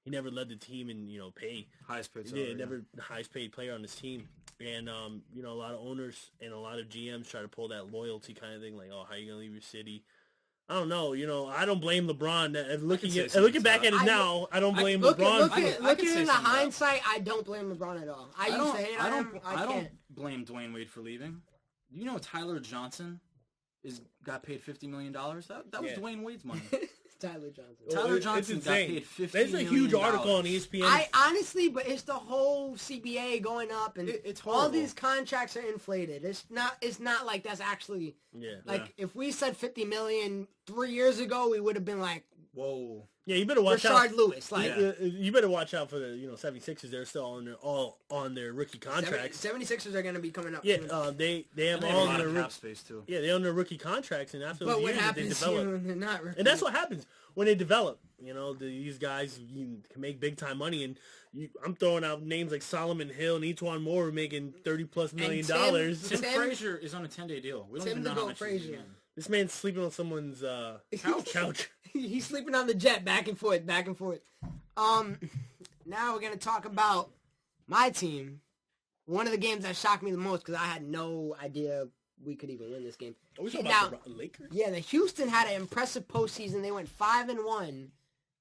He never led the team in pay.
Highest paid
Yeah,
salary.
never the highest paid player on his team. And a lot of owners and a lot of GMs try to pull that loyalty kind of thing, like, oh, how are you gonna leave your city? I don't know. I don't blame LeBron. Looking back at it now, I don't blame LeBron.
Looking in the hindsight, I don't blame LeBron at all. I used to hate on him.
I don't blame Dwayne Wade for leaving. You know Tyler Johnson got paid $50 million? That was Dwayne Wade's money.
Tyler Johnson.
Tyler Johnson got paid $50
There's a huge
million.
article on ESPN.
I honestly, but it's the whole CBA going up, and
It's
all
horrible.
these contracts are inflated. It's not like that's actually if we said $50 million 3 years ago, we would have been like,
whoa.
Yeah, you better watch out.
Rashard Lewis,
You better watch out for the 76ers. They're still on their rookie contracts.
76ers are going to be coming up.
Yeah,
soon.
they have
And they have
all
a lot
their
of cap space too.
Yeah, they own their rookie contracts, and after
But
those
what
years, they
happens
develop.
when they're not rookies?
And that's what happens when they develop. These guys can make big time money, and I'm throwing out names like Solomon Hill and Etwan Moore making $30+ million.
Tim Frazier is on a 10-day deal. We don't even know how much he's getting.
This man's sleeping on someone's couch.
He's sleeping on the jet, back and forth, back and forth. Now we're gonna talk about my team. One of the games that shocked me the most because I had no idea we could even win this game.
Are we talking
Now,
about the Lakers?
Yeah, the Houston had an impressive postseason. They went 5-1.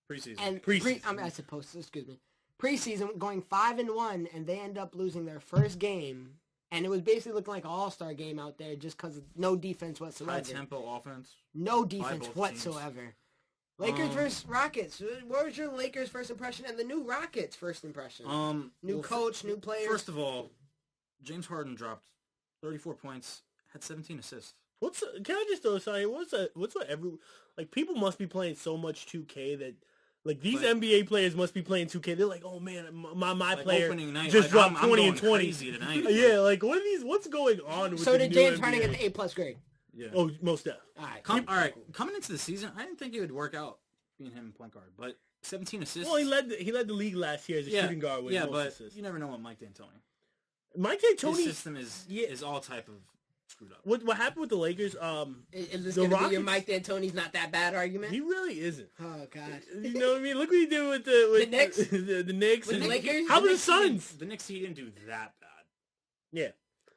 Preseason.
And
Preseason.
I said post. Excuse me. Preseason going 5-1, and they end up losing their first game And it was basically looking like an all-star game out there just because of no defense whatsoever.
High-tempo offense.
No defense
both
whatsoever. Lakers versus Rockets. What was your Lakers first impression and the new Rockets first impression? New coach, new players.
First of all, James Harden dropped 34 points, had 17 assists.
Can I just throw something? People must be playing so much 2K that like these NBA players must be playing 2K. They're like, oh man, my player
opening night,
just dropped
I'm
20 and 20
crazy tonight.
Yeah, like what's going on with
So
the
did
new
James
NBA?
Harden get the A+ grade?
Yeah.
Oh, most definitely.
All right.
Coming into the season, I didn't think it would work out being him point guard, but 17 assists.
Well, he led the league last year as a shooting guard with most assists.
You never know what Mike D'Antoni.
Mike D'Antoni
His system is all type of screwed up.
What happened with the Lakers?
Is this going to be your Mike D'Antoni's not that bad argument?
He really isn't.
Oh God.
You know what I mean? Look what he did with the
Knicks.
The Knicks.
With the Lakers.
How about the Suns?
The Knicks, he didn't do that bad.
Yeah.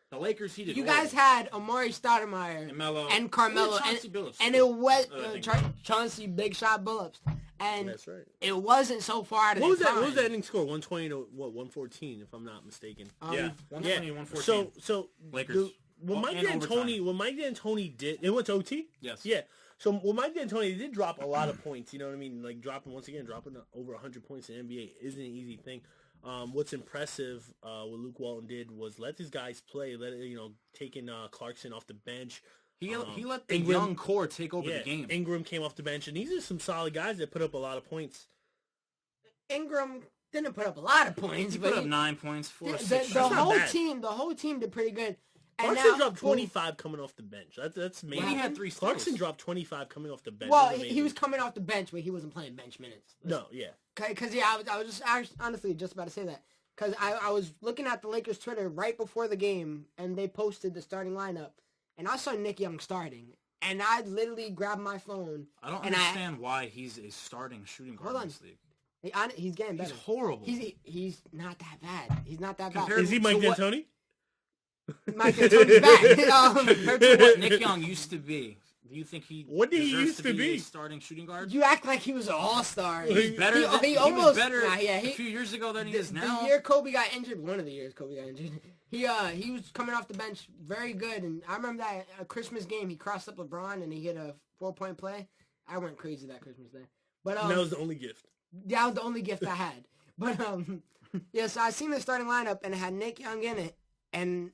The Lakers, he did.
You guys had Amari Stoudemire and Carmelo and it was Chauncey Big Shot Billups, and
that's right.
It wasn't so far out of
What was that?
prime.
What was that ending score? 120 to 114, if I'm not mistaken.
120, 114.
So
Lakers.
When Mike D'Antoni did, it went to OT.
Yes.
Yeah. So when Mike D'Antoni did drop a lot of points, you know what I mean? Like dropping over 100 points in the NBA isn't an easy thing. What's impressive, what Luke Walton did was let these guys play. Taking Clarkson off the bench.
He let the young core take over the game.
Ingram came off the bench, and these are some solid guys that put up a lot of points.
Ingram didn't put up a lot of points,
he
but
put up 9 points, 4 or 6
the
shots.
whole team did pretty good. And
Clarkson dropped 25 coming off the bench. That's amazing.
Well, he had 3 steals.
Clarkson dropped 25 coming off the bench.
Well, he was coming off the bench, but he wasn't playing bench minutes.
No, yeah.
Because I was just honestly just about to say that. Because I was looking at the Lakers Twitter right before the game, and they posted the starting lineup, and I saw Nick Young starting, and I literally grabbed my phone.
I don't understand why he's a starting shooting guard in this league.
He's getting better.
He's horrible.
He's not that bad. He's not that bad.
Is he Mike D'Antoni?
Mike D'Antoni's back.
Compared to what Nick Young used to be, do you think
What did he
deserves
used to be?
a starting shooting guard?
You act like he was an all-star.
He's better. He was better a few years ago than he is now.
The year Kobe got injured, one of the years Kobe got injured, he was coming off the bench very good. And I remember that a Christmas game, he crossed up LeBron and he hit a 4-point play. I went crazy that Christmas day. But
that was the only gift.
That was the only gift I had. But so I seen the starting lineup and it had Nick Young in it, and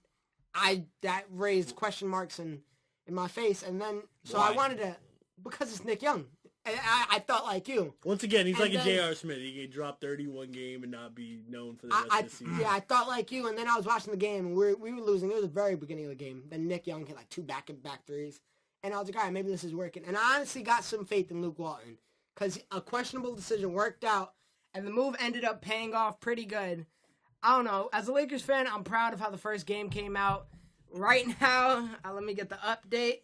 that raised question marks in my face. And then
Why?
I wanted to, because it's Nick Young. And I felt like you.
Once again, he's like a J.R. Smith. He can drop 31 game and not be known for the rest of the season.
Yeah, I thought like you, and then I was watching the game, and we were losing. It was the very beginning of the game. Then Nick Young hit like 2 back-to-back threes. And I was like, all right, maybe this is working. And I honestly got some faith in Luke Walton, because a questionable decision worked out, and the move ended up paying off pretty good. I don't know. As a Lakers fan, I'm proud of how the first game came out. Right now, let me get the update.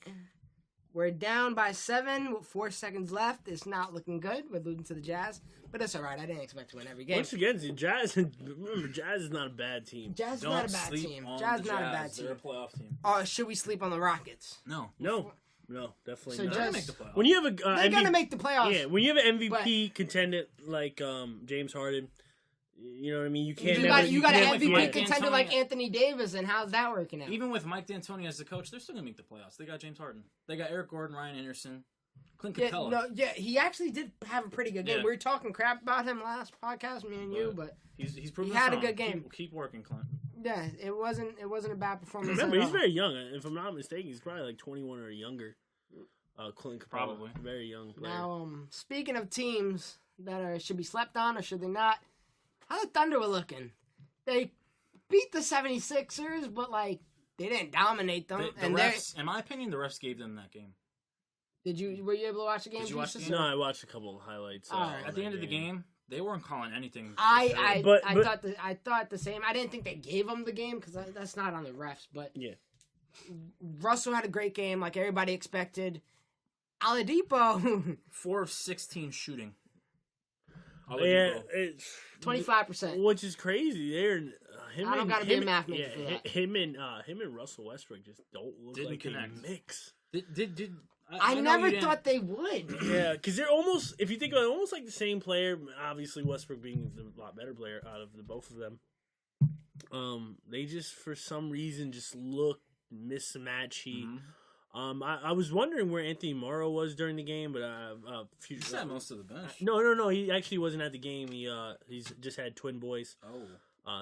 We're down by 7 with 4 seconds left. It's not looking good. We're losing to the Jazz. But it's all right. I didn't expect to win every game.
Once again, the Jazz, remember, Jazz is not a bad team.
Jazz is not a bad team. Jazz is not a bad team.
They're a playoff team.
Should we sleep on the Rockets?
No,
definitely
So
not.
just,
make the playoffs.
When you have
they're going to make the playoffs.
Yeah, when you have an MVP contender like James Harden, you know what I mean? You can't.
You got an MVP
Mike
contender
D'Antoni.
like Anthony Davis, and how's that working out?
Even with Mike D'Antoni as the coach, they're still gonna make the playoffs. They got James Harden. They got Eric Gordon, Ryan Anderson, Clint Capella.
He actually did have a pretty good game.
Yeah.
We were talking crap about him last podcast, me and you, but
he's proven
he had
strong.
a good game.
Keep working, Clint.
Yeah, it wasn't a bad performance.
Remember,
at
he's
all.
very young. If I'm not mistaken, he's probably like 21 or younger. Clint Capella,
Probably.
very young player.
Now, speaking of teams that should be slept on or should they not, how the Thunder were looking. They beat the 76ers, but like they didn't dominate them.
The refs, in my opinion, the refs gave them that game.
Were you able to watch the game?
Did you watch the game?
No, I watched a couple of highlights.
At the end of the game, they weren't calling anything.
I thought the same. I didn't think they gave them the game because that's not on the refs. But
yeah,
Russell had a great game, like everybody expected. Oladipo,
4 of 16 shooting.
Yeah, it's
25%,
which is crazy.
I don't gotta be a math major for that.
Him and Russell Westbrook just don't look like
connect.
a mix.
I never thought they would.
Yeah, because they're almost, if you think about it, almost like the same player. Obviously, Westbrook being the lot better player out of the both of them. They just for some reason just look mismatchy. I was wondering where Anthony Morrow was during the game, but
he sat most of the bench.
No, he actually wasn't at the game. He's just had twin boys.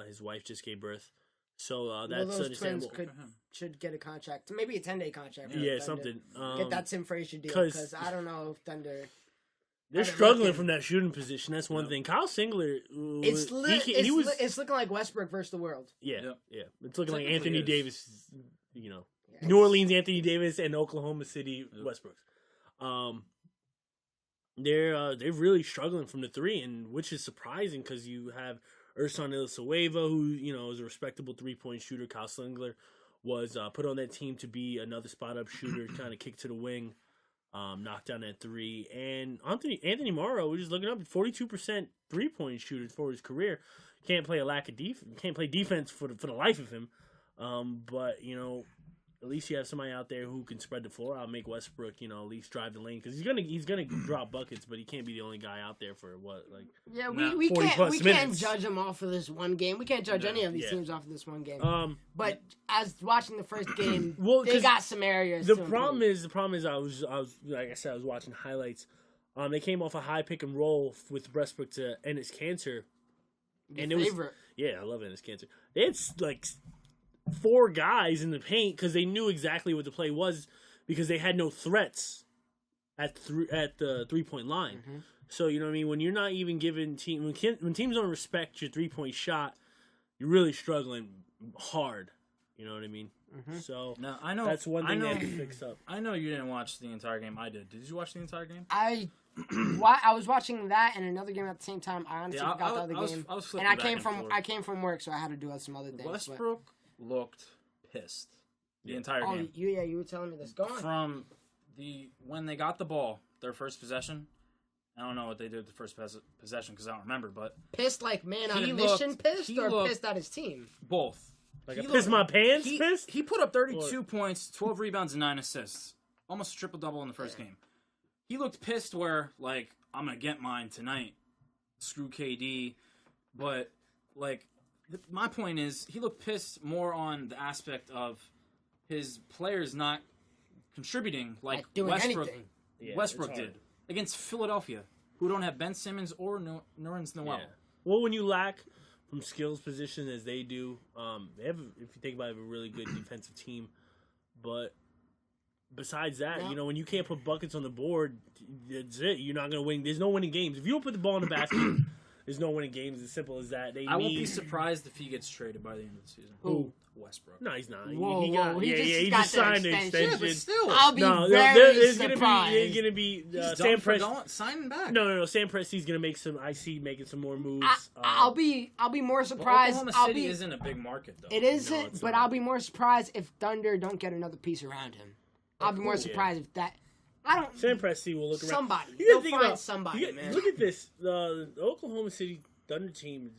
His wife just gave birth, so that's
those twins
understandable.
should get a contract, maybe a 10-day contract.
Yeah, something.
Get that Tim Frazier deal because I don't know if Thunder.
They're struggling from that shooting position. That's one thing. Kyle Singler,
it's looking like Westbrook versus the world.
Yeah. It's looking like Anthony Davis. New Orleans Anthony Davis and Oklahoma City Westbrook. They're really struggling from the three, and which is surprising because you have Ersan Ilyasova, who is a respectable 3-point shooter. Kyle Singler was put on that team to be another spot up shooter, kind of kick to the wing. Knocked down that three, and Anthony Morrow, we're just looking up, 42% 3-point shooter for his career. Can't play can't play defense for the life of him. But at least you have somebody out there who can spread the floor out, make Westbrook, at least drive the lane because he's gonna drop buckets, but he can't be the only guy out there for
we can't judge him off of this one game. We can't judge any of these teams off of this one game. But as watching the first game, they got some areas.
The problem is I was like I said, I was watching highlights. They came off a high pick and roll with Westbrook to Enes Kanter, and it was I love Enes Kanter. It's like 4 guys in the paint because they knew exactly what the play was because they had no threats at the 3-point line. So you know what I mean. When you're not even giving when teams don't respect your 3-point shot, you're really struggling hard. You know what I mean. So
now, I know
that's one thing they have to fix up.
I know you didn't watch the entire game. I did. Did you watch the entire game?
I was watching that and another game at the same time. I honestly forgot the other game. And I came from work, so I had to do some other things.
Westbrook looked pissed the entire game.
You were telling me this. Go on.
From when they got the ball, their first possession. I don't know what they did with the first possession because I don't remember, but
pissed like man on a mission, pissed or pissed at his team.
Both.
Like piss my pants, pissed.
He put up 32 points, 12 rebounds, and 9 assists, almost a triple double in the first game. He looked pissed. Where I'm gonna get mine tonight. Screw KD, but my point is, he looked pissed more on the aspect of his players not contributing like Westbrook did against Philadelphia, who don't have Ben Simmons or Nerlens Noel.
Yeah. Well, when you lack from skills position as they do, they have, if you think about it, a really good defensive team. But besides that, when you can't put buckets on the board, that's it. You're not going to win. There's no winning games. If you don't put the ball in the basket, there's no winning games. As simple as that.
I won't be surprised if he gets traded by the end of the season.
Who?
Westbrook.
No, he's not.
He just
signed an extension.
Yeah, but still.
I'll be very surprised.
There's going to be
Sam Presti signing back.
No. Sam Presti's going to make some. I see making some more moves.
I'll be more surprised.
Oklahoma City isn't a big market though.
It isn't, but I'll be more surprised if Thunder don't get another piece around him. I'll be more surprised if that. I don't.
Sam Presti will look around.
Somebody. They'll find somebody, man.
Look at this. The Oklahoma City Thunder team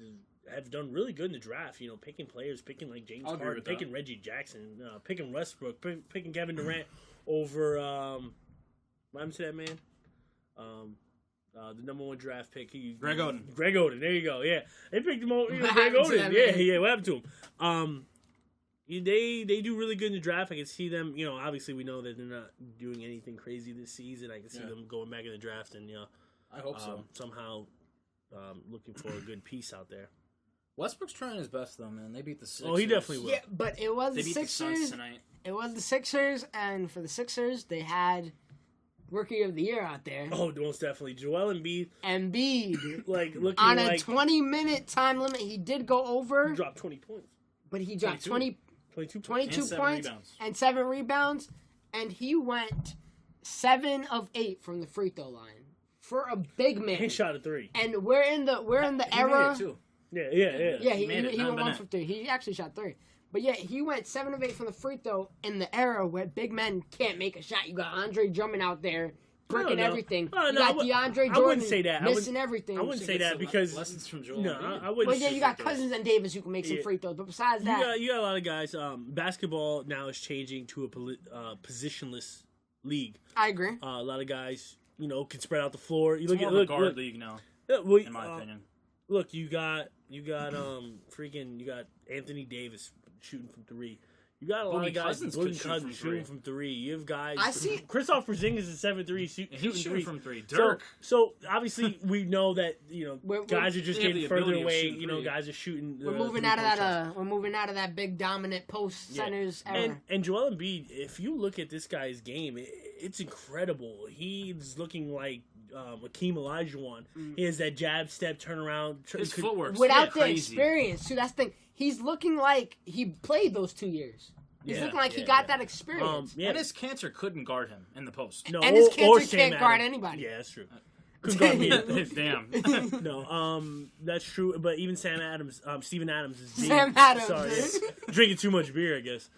have done really good in the draft. Picking players, picking like James Harden, picking Reggie Jackson, picking Westbrook, picking Kevin Durant over. What happened to that man? The number 1 draft pick.
Greg Oden.
Greg Oden. There you go. Yeah, they picked him over. Greg Oden. Yeah. What happened to him? They do really good in the draft. I can see them. Obviously we know that they're not doing anything crazy this season. I can see them going back in the draft and
I hope so.
Somehow looking for a good piece out there.
Westbrook's trying his best though, man. They beat the Sixers.
Oh, he definitely will.
Yeah, but it was
the
Sixers.
The Suns tonight.
It was the Sixers, and for the Sixers, they had Rookie of the Year out there.
Oh, most definitely. Joel Embiid. Looking
on a 20-minute time limit. He did go over.
He dropped 20 points.
But he dropped 22 points
rebounds.
And 7 rebounds. And he went 7 of 8 from the free throw line. For a big man.
He shot a 3.
And we're in the era.
Made it too.
Yeah.
Yeah, he went 1 for 3. He actually shot 3. But yeah, he went 7 of 8 from the free throw in the era where big men can't make a shot. You got Andre Drummond out there bricking everything. You got DeAndre Jordan missing everything.
I wouldn't say that because
lessons from Joel.
No, I wouldn't.
Well, yeah, you got Cousins and Davis who can make some free throws. But besides that,
you got a lot of guys. Basketball now is changing to a positionless league.
I agree.
A lot of guys, can spread out the floor. You
look at a guard league now.
In
my opinion.
look, you got Anthony Davis shooting from three. You got a lot of guys shooting from three. You have guys.
I see.
Kristaps Porzingis is 7-3
He's shooting from three.
Dirk. So obviously we know that guys are just
they have
getting
the
further
ability of
away.
shooting three.
Guys are shooting.
We're moving out of that. We're moving out of that big dominant post centers era.
And Joel Embiid, if you look at this guy's game, it's incredible. He's looking like Hakeem Olajuwon. He has that jab step turnaround.
His footwork
without the
crazy.
experience too. That's the thing. He's looking like he played those 2 years. He's looking like he got that experience.
And his cancer couldn't guard him in the post.
No,
and his
or
cancer
Sam
can't guard
Adams.
anybody.
Yeah, that's true. Couldn't guard me.
Damn.
No, that's true. But even Sam Adams, Steven Adams is being,
Sam Adams.
Sorry, drinking too much beer, I guess.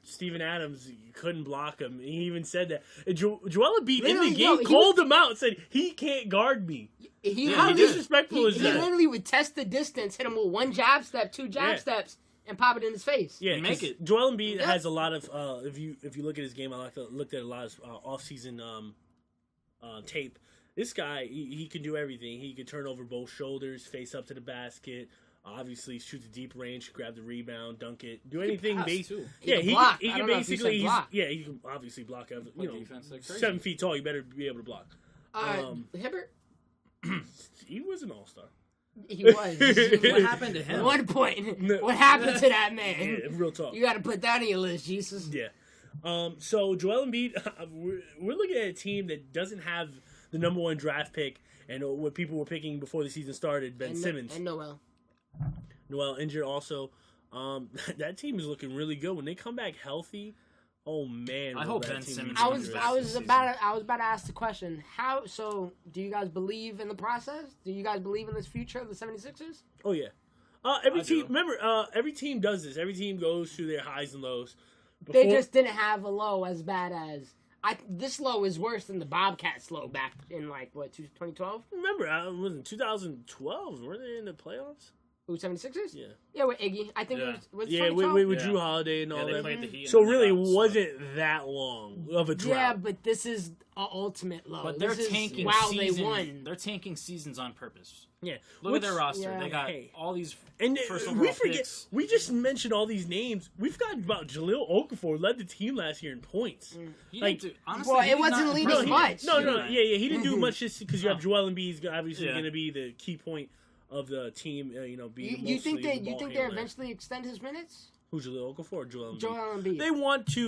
Steven Adams couldn't block him. He even said that. Joel Embiid in the game called him out and said he can't guard me. How disrespectful is that?
He literally would test the distance, hit him with one jab step, two jab steps, and pop it in his face.
Yeah,
make it.
Joel Embiid has a lot of. If you look at his game, looked at a lot of off-season tape. This guy, he can do everything. He can turn over both shoulders, face up to the basket. Obviously, shoot the deep range, grab the rebound, dunk it, do anything.
He
He can basically. He can obviously block.
Defense like crazy.
7 feet tall, you better be able to block.
Hibbert?
He was an all-star.
He was.
What happened to him?
1 point. What happened to that man?
Yeah, real talk.
You got to put that on your list, Jesus.
Yeah. So Joel Embiid, we're looking at a team that doesn't have the number 1 draft pick, and what people were picking before the season started, Ben Simmons.
And Noel.
Noel injured also. That team is looking really good when they come back healthy. Oh man!
I hope Ben Simmons.
I was about to ask the question. So do you guys believe in the process? Do you guys believe in this future of the 76ers?
Oh yeah. Every team does this. Every team goes through their highs and lows.
They just didn't have a low as bad as this low is worse than the Bobcats low back in 2012.
Remember, was in 2012. Were they in the playoffs?
Who, 76ers?
Yeah.
Yeah, with Iggy. I think it was
yeah,
2012.
with Drew Holiday and all
they
that.
played the Heat
So
and
really, it
Nuggets,
wasn't that long of a drought.
Yeah, but this is an ultimate low.
But they're tanking
they won.
They're tanking seasons on purpose.
Yeah.
Look at their roster.
Yeah.
They got all these first
we
overall
forget.
picks.
We just mentioned all these names. We forgot about Jahlil Okafor, led the team last year in points.
Honestly,
it wasn't leading much.
No, yeah, he didn't do much just because you have Joel Embiid is obviously going to be the key point of the team. Being
you think they eventually extend his minutes?
Who's Jahlil Okafor or Joel Embiid?
Joel Embiid.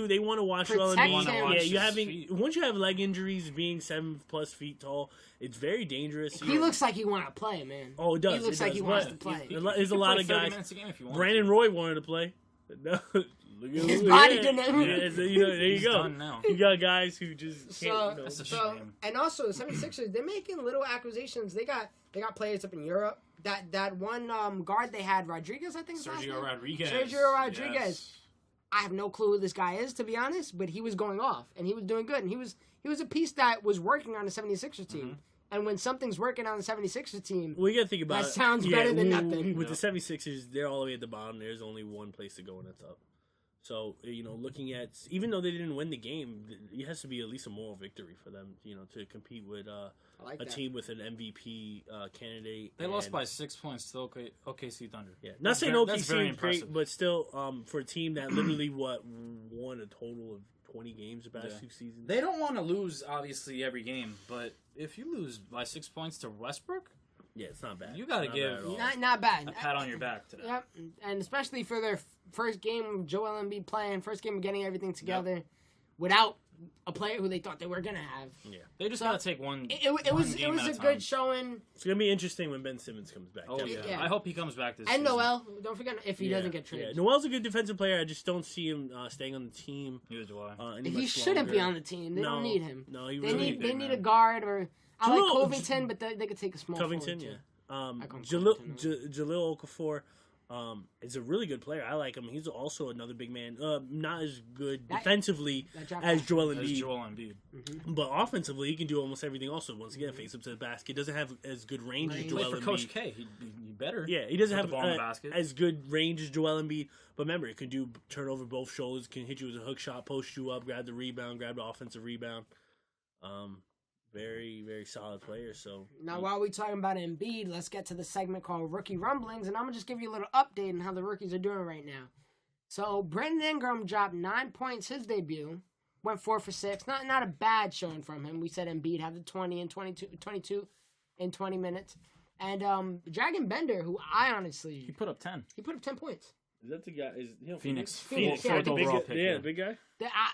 They want to watch Joel Embiid.
Yeah,
once you have leg injuries, being 7+ feet tall, it's very dangerous.
He looks like he want to play, man.
Oh, it does.
He looks like he wants to play.
There's a lot of guys. Brandon Roy wanted to play.
His body didn't.
There you go.
Now.
You got guys who just can't.
That's a shame.
And also the 76ers, they're making little acquisitions. They got players up in Europe. That one guard they had, Rodriguez, I think.
Sergio Rodriguez.
Yes. I have no clue who this guy is, to be honest, but he was going off and he was doing good, and he was a piece that was working on the 76ers team. Mm-hmm. And when something's working on the 76ers team,
well, you got to think about
that sounds better than nothing.
With the 76ers, they're all the way at the bottom. There's only one place to go, and that's up. So, looking at, even though they didn't win the game, it has to be at least a moral victory for them, to compete with a team with an MVP candidate.
They lost by 6 points to OKC Thunder.
Yeah, not saying OKC is great, but still, for a team that literally won a total of 20 games the past 2 seasons.
They don't want to lose, obviously, every game, but if you lose by 6 points to Westbrook,
yeah, it's not bad.
You got to give
not bad.
A pat on your back to that.
Yep, and especially for their first game of Joel Embiid playing, first game of getting everything together without a player who they thought they were gonna have.
Yeah, they just gotta take one.
It was a good showing.
It's gonna be interesting when Ben Simmons comes back.
Oh yeah. I hope he comes back this
season.
And
Noel, don't forget if he doesn't get traded.
Yeah. Noel's a good defensive player. I just don't see him staying on the team.
Neither do I.
He shouldn't be on the team. They don't need him.
No,
they need a guard or I like Covington, but they could take a small.
Covington, yeah. Jahlil Okafor is a really good player. I like him. He's also another big man. Not as good defensively as Joel Embiid.
Mm-hmm.
But offensively, he can do almost everything also. Once again, face up to the basket. Doesn't have as good range as Joel Embiid.
For Coach K, he better.
Yeah, he doesn't have as good range as Joel Embiid. But remember, it can do turn over both shoulders, can hit you with a hook shot, post you up, grab the rebound, grab the offensive rebound. very, very solid player. So
Now, while we're talking about Embiid, let's get to the segment called Rookie Rumblings, and I'm going to just give you a little update on how the rookies are doing right now. So, Brandon Ingram dropped 9 points his debut, went 4 for 6. Not a bad showing from him. We said Embiid had the 20 and 22 in 20 minutes. And Dragon Bender, who I honestly...
He put up 10.
He put up 10 points.
is that the guy? Is
Phoenix.
Phoenix,
Fourth
yeah,
overall pick.
Yeah, big guy.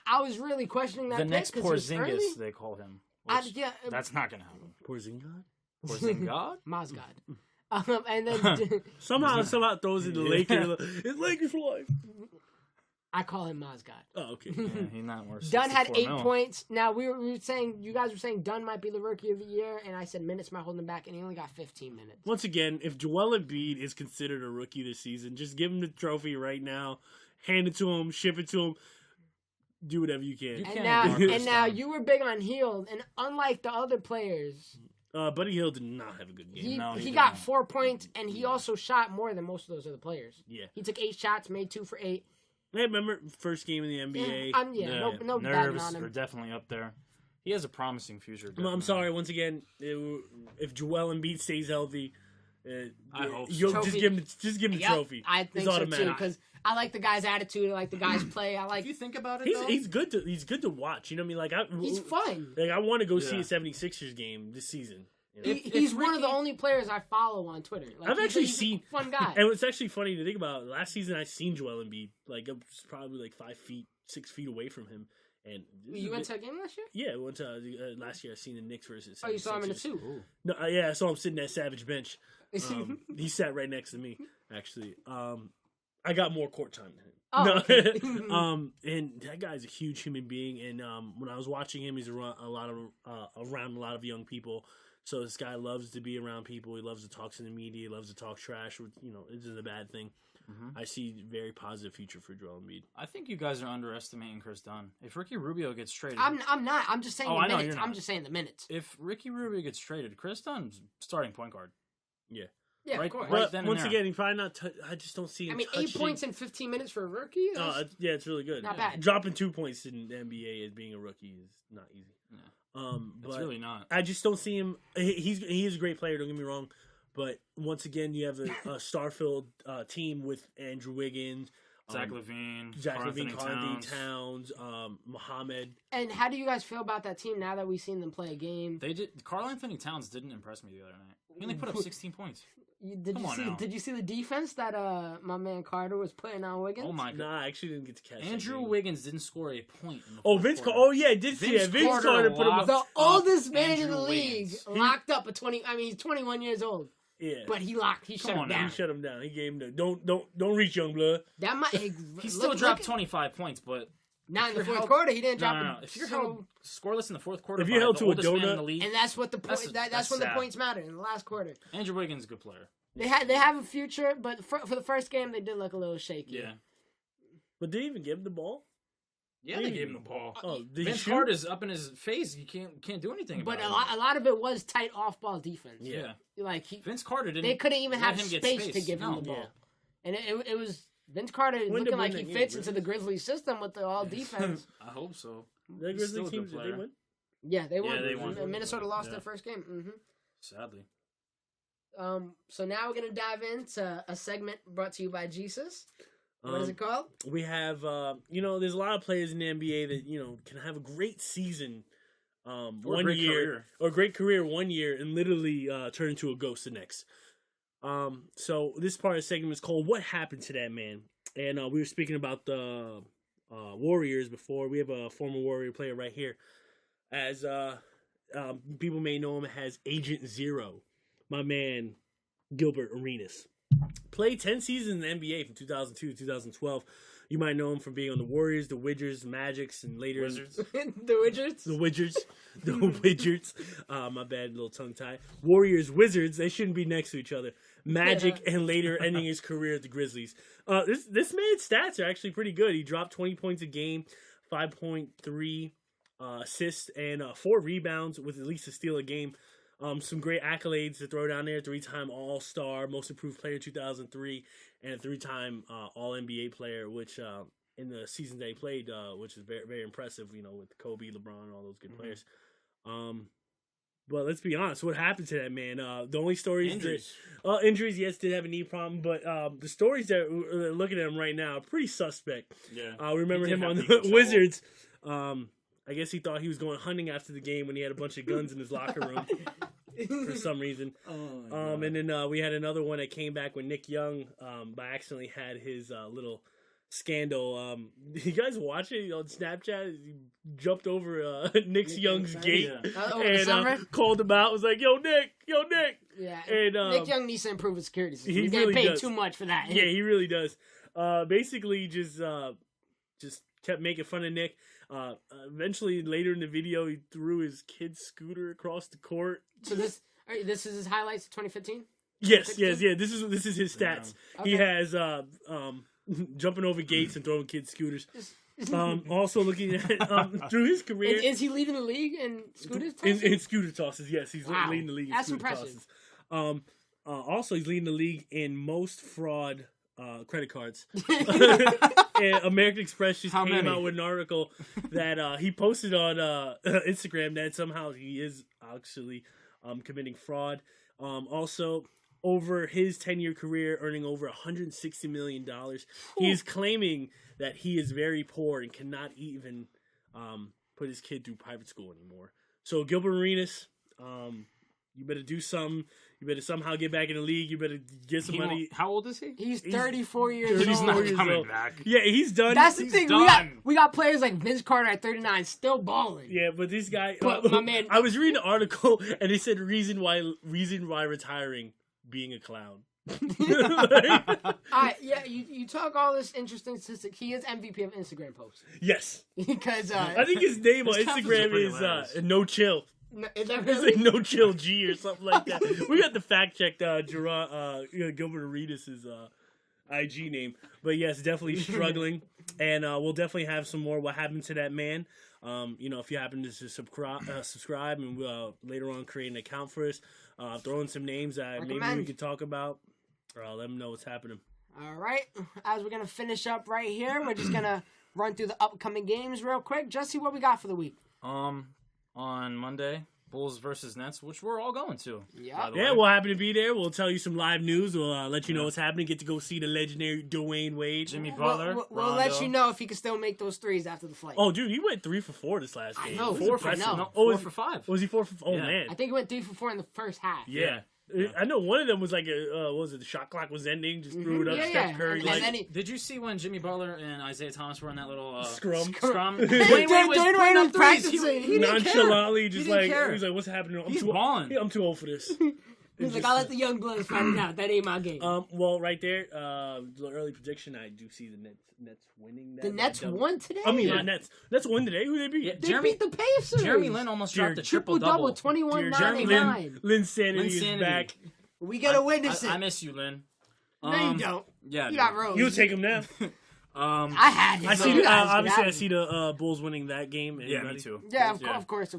I was really questioning that
The
pick
next
'cause it was early.
Porzingis, they call him. Which, that's not going to happen.
Porzingis.
Porzingis?
Mozgod. And then...
Somehow throws in the Lakers. It's Lakers for life.
I call him Mozgod.
Oh, okay.
Yeah, he's not worth
Dunn had 8
mil.
points. Now, we were saying, you guys were saying Dunn might be the rookie of the year, and I said minutes might hold him back, and he only got 15 minutes.
Once again, if Joel Embiid is considered a rookie this season, just give him the trophy right now, hand it to him, ship it to him, do whatever you can.
And now you were big on Hield, and unlike the other players,
Buddy Hield did not have a good game.
he got 4 points, and he also shot more than most of those other players.
Yeah.
He took 8 shots, made 2 for 8.
Hey, remember first game in the NBA?
No batting
nerves
on him.
are definitely up there. He has a promising future.
Well, I'm sorry. Once again, if Joel Embiid stays healthy,
I hope so.
you'll just give him the trophy.
I think
it's
so
automatic.
too, because I like the guy's attitude, I like the guy's play. I like.
If you think about it, though,
He's good to watch. You know what I mean?
He's fun.
Like I want to go see a 76ers game this season. You know?
He's one of the only players I follow on Twitter. Like,
I've actually
he's
seen
a fun guy.
And it's actually funny to think about. Last season, I seen Joel Embiid. Like, I was probably like 6 feet away from him. And
You went to a game last year?
Yeah, I went to last year. I seen the Knicks versus.
Oh, you saw him in a suit.
No, yeah, I saw him sitting at Savage Bench. He sat right next to me. Actually, I got more court time than him.
Oh,
no.
okay.
And that guy's a huge human being. And when I was watching him, he's around a lot of young people. So this guy loves to be around people. He loves to talk to the media. He loves to talk trash. Which, it isn't a bad thing. Mm-hmm. I see a very positive future for Joel Embiid.
I think you guys are underestimating Chris Dunn. If Ricky Rubio gets traded,
I'm not. I'm just saying the minutes.
You're not.
I'm just saying the minutes.
If Ricky Rubio gets traded, Chris Dunn's starting point guard.
Yeah.
Yeah,
right,
of course.
But
then
once
and
again, he probably not. I just don't see him.
I mean,
touching.
8 points in 15 minutes for a rookie.
Yeah, it's really good.
Not bad.
Dropping 2 points in the NBA as being a rookie is not easy.
Yeah.
But
It's really not.
I just don't see him. He is a great player. Don't get me wrong, but once again, you have a star-filled team with Andrew Wiggins,
Zach LaVine,
Carl Towns, Muhammad.
And how do you guys feel about that team now that we've seen them play a game?
Carl Anthony Towns didn't impress me the other night. He only put up 16 points.
Did you see the defense that my man Carter was putting on Wiggins?
Oh my god!
Nah, I actually didn't get to catch.
Andrew Wiggins didn't score a point. In the
Vince
quarter.
Oh yeah, I did see that. Vince Carter put him up.
The oldest man in the
Andrew
league,
Wiggins.
locked up at 20. I mean, he's 21 years old.
Yeah,
but he shut him down.
He shut him down. He gave him the don't reach, young blood.
That might
he still dropped 25 points, but
not in the fourth quarter. He didn't drop.
No. If you're held scoreless in the fourth quarter,
if you're held to a donut,
in the league,
and that's what the point. That's when
sad.
The points matter in the last quarter.
Andrew Wiggins is a good player.
They have a future, but for the first game they did look a little shaky.
Yeah.
But did they even give him the ball?
Yeah, they gave him the ball.
Oh,
Vince Carter's up in his face. You can't do anything about it.
But a lot of it was tight off-ball defense.
Yeah.
Like
Vince Carter didn't.
They couldn't even have
him
space to give him the ball. Yeah. And it was Vince Carter looking like he fits into the Grizzlies system with the all defense.
I hope so.
The Grizzlies team, did they win?
Yeah, they won.
Yeah, they won.
Minnesota lost their first game. Mm-hmm.
Sadly.
So now we're gonna dive into a segment brought to you by Jesus. What is it called?
We have, there's a lot of players in the NBA that can have a great season, one year or a great career 1 year, and literally turn into a ghost the next. So this part of the segment is called "What Happened to That Man?" And we were speaking about the Warriors before. We have a former Warrior player right here, as people may know him as Agent Zero. My man, Gilbert Arenas. Played 10 seasons in the NBA from 2002 to 2012. You might know him from being on the Warriors, the Wizards, the Magics, and later...
Wizards?
The Wizards?
The Wizards. The Wizards. My bad, little tongue-tie. Warriors, Wizards, they shouldn't be next to each other. Magic, and later ending his career at the Grizzlies. This man's stats are actually pretty good. He dropped 20 points a game, 5.3 assists, and 4 rebounds with at least a steal a game. Some great accolades to throw down there. 3-time All-Star, Most Improved Player 2003, and a 3-time All-NBA player, which in the season they played, which is very, very impressive, with Kobe, LeBron, and all those good players. But let's be honest, what happened to that man? The only stories
Injuries.
injuries, yes, did have a knee problem, but the stories that we're looking at him right now are pretty suspect.
Yeah.
We remember
He did
him
have
on
legal
the
trouble.
Wizards. I guess he thought he was going hunting after the game when he had a bunch of guns in his locker room for some reason. And then we had another one that came back when Nick Young by accidentally had his little scandal. You guys watch it on Snapchat? He jumped over Nick Young's gate
Over the summer?
and called him out. Was like, "Yo, Nick!
Yeah,
And
Nick Young needs to improve his security system.
he
He's getting
really
paid
does.
too much for that.
Yeah, he really does. Basically, just kept making fun of Nick. Eventually, later in the video, he threw his kid's scooter across the court.
So this is his highlights of 2015?
Yes. This is his stats.
Okay.
He has jumping over gates and throwing kids' scooters. Also looking at through his career
Is he leading the league in scooter tosses?
in scooter tosses. Yes, he's
Wow.
leading the league.
That's
in scooter
impressive.
Tosses. Also, he's leading the league in most fraud credit cards. And American Express just
How
came
many?
out with an article that he posted on Instagram that somehow he is actually committing fraud. Also, over his 10-year career, earning over $160 million, he is claiming that he is very poor and cannot even put his kid through private school anymore. So, Gilbert Arenas, you better do something. You better somehow get back in the league. You better get some money.
How old is he?
He's 34 years
He's
old.
not
34 years
coming
old.
back.
Yeah, he's done.
That's the
He's
thing.
done.
We got players like Vince Carter at 39 still balling.
Yeah, but this guy.
But my man-
I was reading the article and they said reason why retiring, being a clown.
Yeah, you talk all this interesting statistic. He is MVP of Instagram posts
Yes,
because
I think his name on
His captions are
Instagram
pretty
is
hilarious.
No Chill.
is that
It's
really?
like No Chill G or something like that. We got to fact check Gilbert Arenas' IG name, but yes, definitely struggling, and we'll definitely have some more. What happened to that man? If you happen to subscribe, and we'll later on create an account for us, throw in some names that maybe we
Recommend.
could talk about, or I'll let them know what's happening.
All right. As we're gonna finish up right here, we're just gonna run through the upcoming games real quick. Jesse, what we got for the week?
On Monday, Bulls versus Nets, which we're all going to.
Yeah.
by the
Yeah,
way.
we'll happen to be there. We'll tell you some live news. We'll let you know what's happening. Get to go see the legendary Dwayne Wade.
Jimmy Butler.
We'll let
Rondo.
you know if he can still make those threes after the flight.
Oh, dude, he went 3 for 4 this last game.
know,
It was
4 for
impressive.
no.
Oh,
4 for 5.
Was he 4 for? Oh
Yeah.
man.
I think he went 3 for 4 in the first half.
Yeah. I know one of them was like what was it? The shot clock was ending. Just threw it up.
Yeah,
Steph
yeah.
Curry
And
like
then he,
Did you see when Jimmy Butler and Isaiah Thomas were in that little
Scrum.
Scrum?
Dwayne
Dwayne Wade was
Wade
putting
was
up threes. He
practicing.
didn't care.
nonchalantly, just
He didn't
like
care.
he was like, "What's happening?
He's balling.
I'm too old for this."
he's like, I'll let the young bloods find it out. That ain't my game.
Well, right there, the early prediction. I do see the Nets winning. That
The Nets
matchup.
won today.
I mean,
Yeah.
not Nets. Nets won today. Who they beat?
Yeah,
They beat the Pacers.
Jeremy Lin almost dropped a
triple double,
triple-double.
21
Jeremy
9.
Lynn Sanity
Lin
is
Sanity.
back.
We gotta witness it.
I miss you, Lin.
No, you don't.
Yeah,
You got
dude.
Rose.
You'll take him now.
I had him.
I see.
You guys
Obviously,
got
I see the Bulls winning that game.
Yeah,
Anybody?
me too.
Yeah, of
Yeah.
course.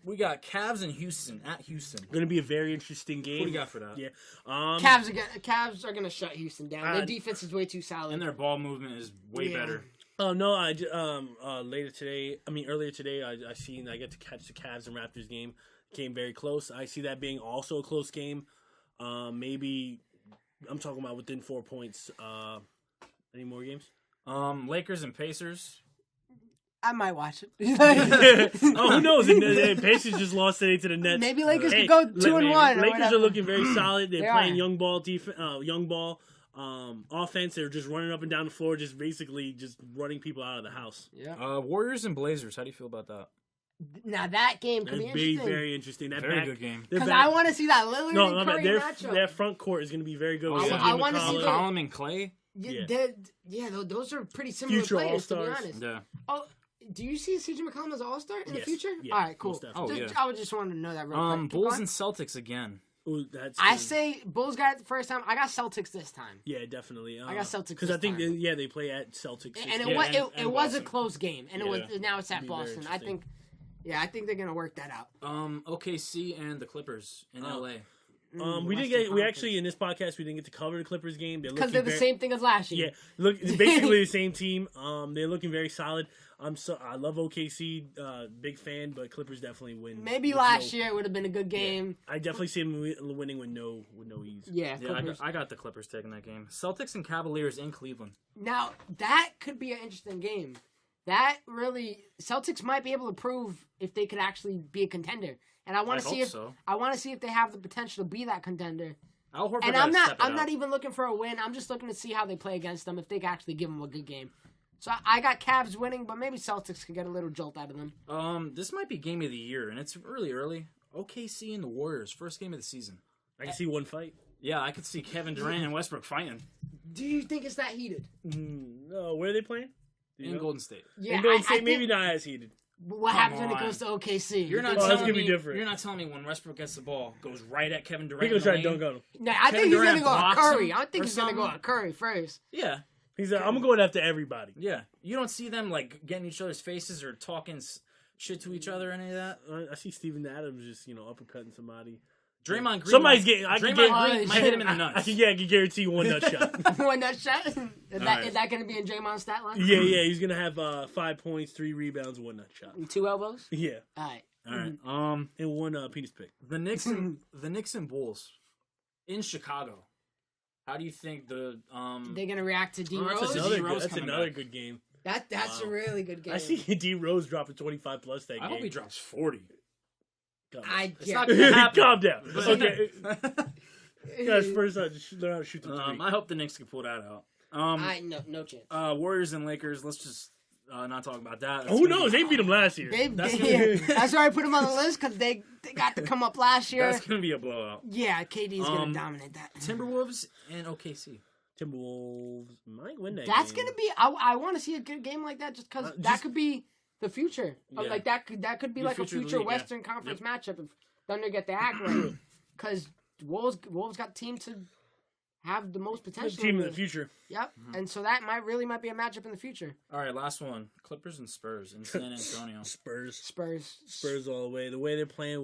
We got Cavs and Houston at Houston.
Going to be a very interesting game.
What do you got for that?
Yeah.
Cavs are gonna shut Houston down. Their
Uh,
defense is way too solid.
And their ball movement is way
Yeah.
better.
Oh no! Earlier today, I get to catch the Cavs and Raptors game. Came very close. I see that being also a close game. Maybe I'm talking about within 4 points. Any more games?
Lakers and Pacers.
I might watch it.
Oh, who knows? The Pacers just lost today to the Nets.
Maybe Lakers
Hey,
could go 2-1.
Lakers are looking very solid. They're
They
playing
are.
young ball offense. They're just running up and down the floor, just basically just running people out of the house.
Yeah.
Warriors and Blazers. How do you feel about that?
Now that game could
That's
be
very,
interesting.
very interesting. That
Very
back,
good game.
their
Because
back-
I want to see that Lillard
no,
and Curry
their
matchup.
front court is going to be very good.
Oh,
with
yeah.
CJ
I wanna see
McCollum.
that.
McCollum and Clay.
Those are pretty similar
Future
players, to be
All-Stars.
honest.
Yeah.
Oh, do you see CJ McCollum as All-Star in the
Yes.
future?
Yeah,
All right, cool.
most definitely.
Oh,
Just-
yeah.
I was just wanted to know that real quick. Keep
Bulls
going.
and Celtics again.
Ooh, that's
I
good.
say Bulls got it the first time. I got Celtics this time.
Yeah, definitely.
I got Celtics
because
this
I think
time.
they play at Celtics.
And
Yeah,
it was a
Boston.
close game, and
Yeah.
it was now it's at
Be very
Boston. I
interesting.
think they're gonna work that out.
OKC and the Clippers in LA.
We actually in this podcast we didn't get to cover the Clippers game
because they're the same thing as last year.
Yeah, look, it's basically the same team. They're looking very solid. I love OKC, big fan, but Clippers definitely win.
Maybe last year it would have been a good game.
Yeah, I definitely see them winning with no ease.
Yeah,
I got the Clippers taking that game. Celtics and Cavaliers in Cleveland.
Now that could be an interesting game. That really Celtics might be able to prove if they could actually be a contender. And I want to see if they have the potential to be that contender. And I'm not even looking for a win. I'm just looking to see how they play against them, if they can actually give them a good game. So I got Cavs winning, but maybe Celtics could get a little jolt out of them.
This might be game of the year, and it's really early. OKC and the Warriors, first game of the season.
I can see one fight.
Yeah, I could see Kevin Durant and Westbrook fighting.
Do you think it's that heated?
No, where are they playing?
In Golden State.
Yeah,
in Golden State, maybe not as heated.
What happens when it goes to OKC?
You're not telling me when Westbrook gets the ball, goes right at Kevin Durant.
He's going to try to dunk on him.
No, I think he's going to go at Curry. I think he's going to go at Curry first.
Yeah.
He's like, I'm going after everybody.
Yeah. You don't see them like getting each other's faces or talking shit to each other or any of that?
I see Steven Adams just, uppercutting somebody.
Draymond Green.
Somebody's getting.
Green might hit him in the nuts.
I can guarantee you one nut shot.
One nut shot? Is that going to be in Draymond's stat line?
Yeah. He's going to have 5 points, 3 rebounds, 1 nut shot.
And 2 elbows?
Yeah.
All right.
And
1 penis pick.
The Knicks and Bulls in Chicago. How do you think they're
gonna react to D Rose?
That's another good game.
That's a really good game.
I see D Rose dropping 25 plus that game.
I hope he drops 40.
It's
not gonna happen.
Calm down. Okay. Guys, first learn how to shoot the three.
I hope the Knicks can pull that out.
No chance.
Warriors and Lakers. Let's just not talk about that.
Who knows? They beat them last year.
That's why I put them on the list, because they got to come up last year.
That's gonna be a blowout.
Yeah, KD's gonna dominate that.
Timberwolves and OKC.
Timberwolves might win that.
That's
game.
gonna be. I want to see a good game like that, just because that could be the future.
Yeah.
Like that could be like a future Western Conference matchup if Thunder get the act right. Because Wolves got team to have the most potential.
Team in the future.
Yep, and so that might be a matchup in the future.
All right, last one: Clippers and Spurs in San Antonio.
Spurs all the way. The way they're playing,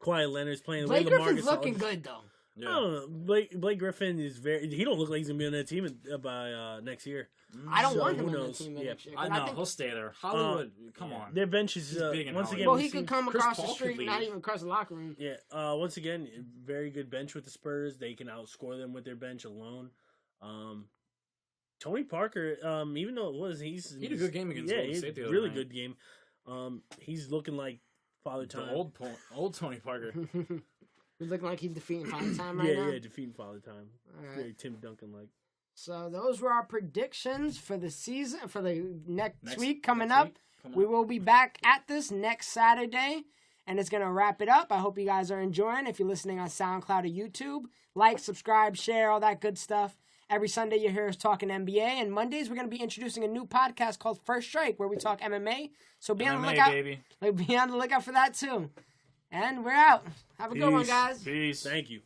Kawhi Leonard's playing.
Blake
the way
Griffin's looking good though.
Yeah. I don't know. Blake Griffin is he don't look like he's gonna be on that team by next year.
I don't want him on that team next year.
I know he'll stay there. Hollywood, come on.
Their bench is once again.
Well, he could come across the street, not even across the locker room.
Yeah. Once again, very good bench with the Spurs. They can outscore them with their bench alone. Tony Parker, even though he had
a good game against Golden State the other
really
night.
Good game. He's looking like Father Time.
The old Tony Parker.
He's looking like he's defeating Father Time right now.
Yeah, defeating Father Time.
All right.
Very Tim Duncan like.
So those were our predictions for the season, for the next week coming up. We will be back at this next Saturday, and it's going to wrap it up. I hope you guys are enjoying. If you're listening on SoundCloud or YouTube, like, subscribe, share, all that good stuff. Every Sunday you hear us talking NBA, and Mondays we're going to be introducing a new podcast called First Strike, where we talk MMA. So be on the lookout. Baby. Be on the lookout for that too. And we're out. Have a good one, guys.
Peace.
Thank you.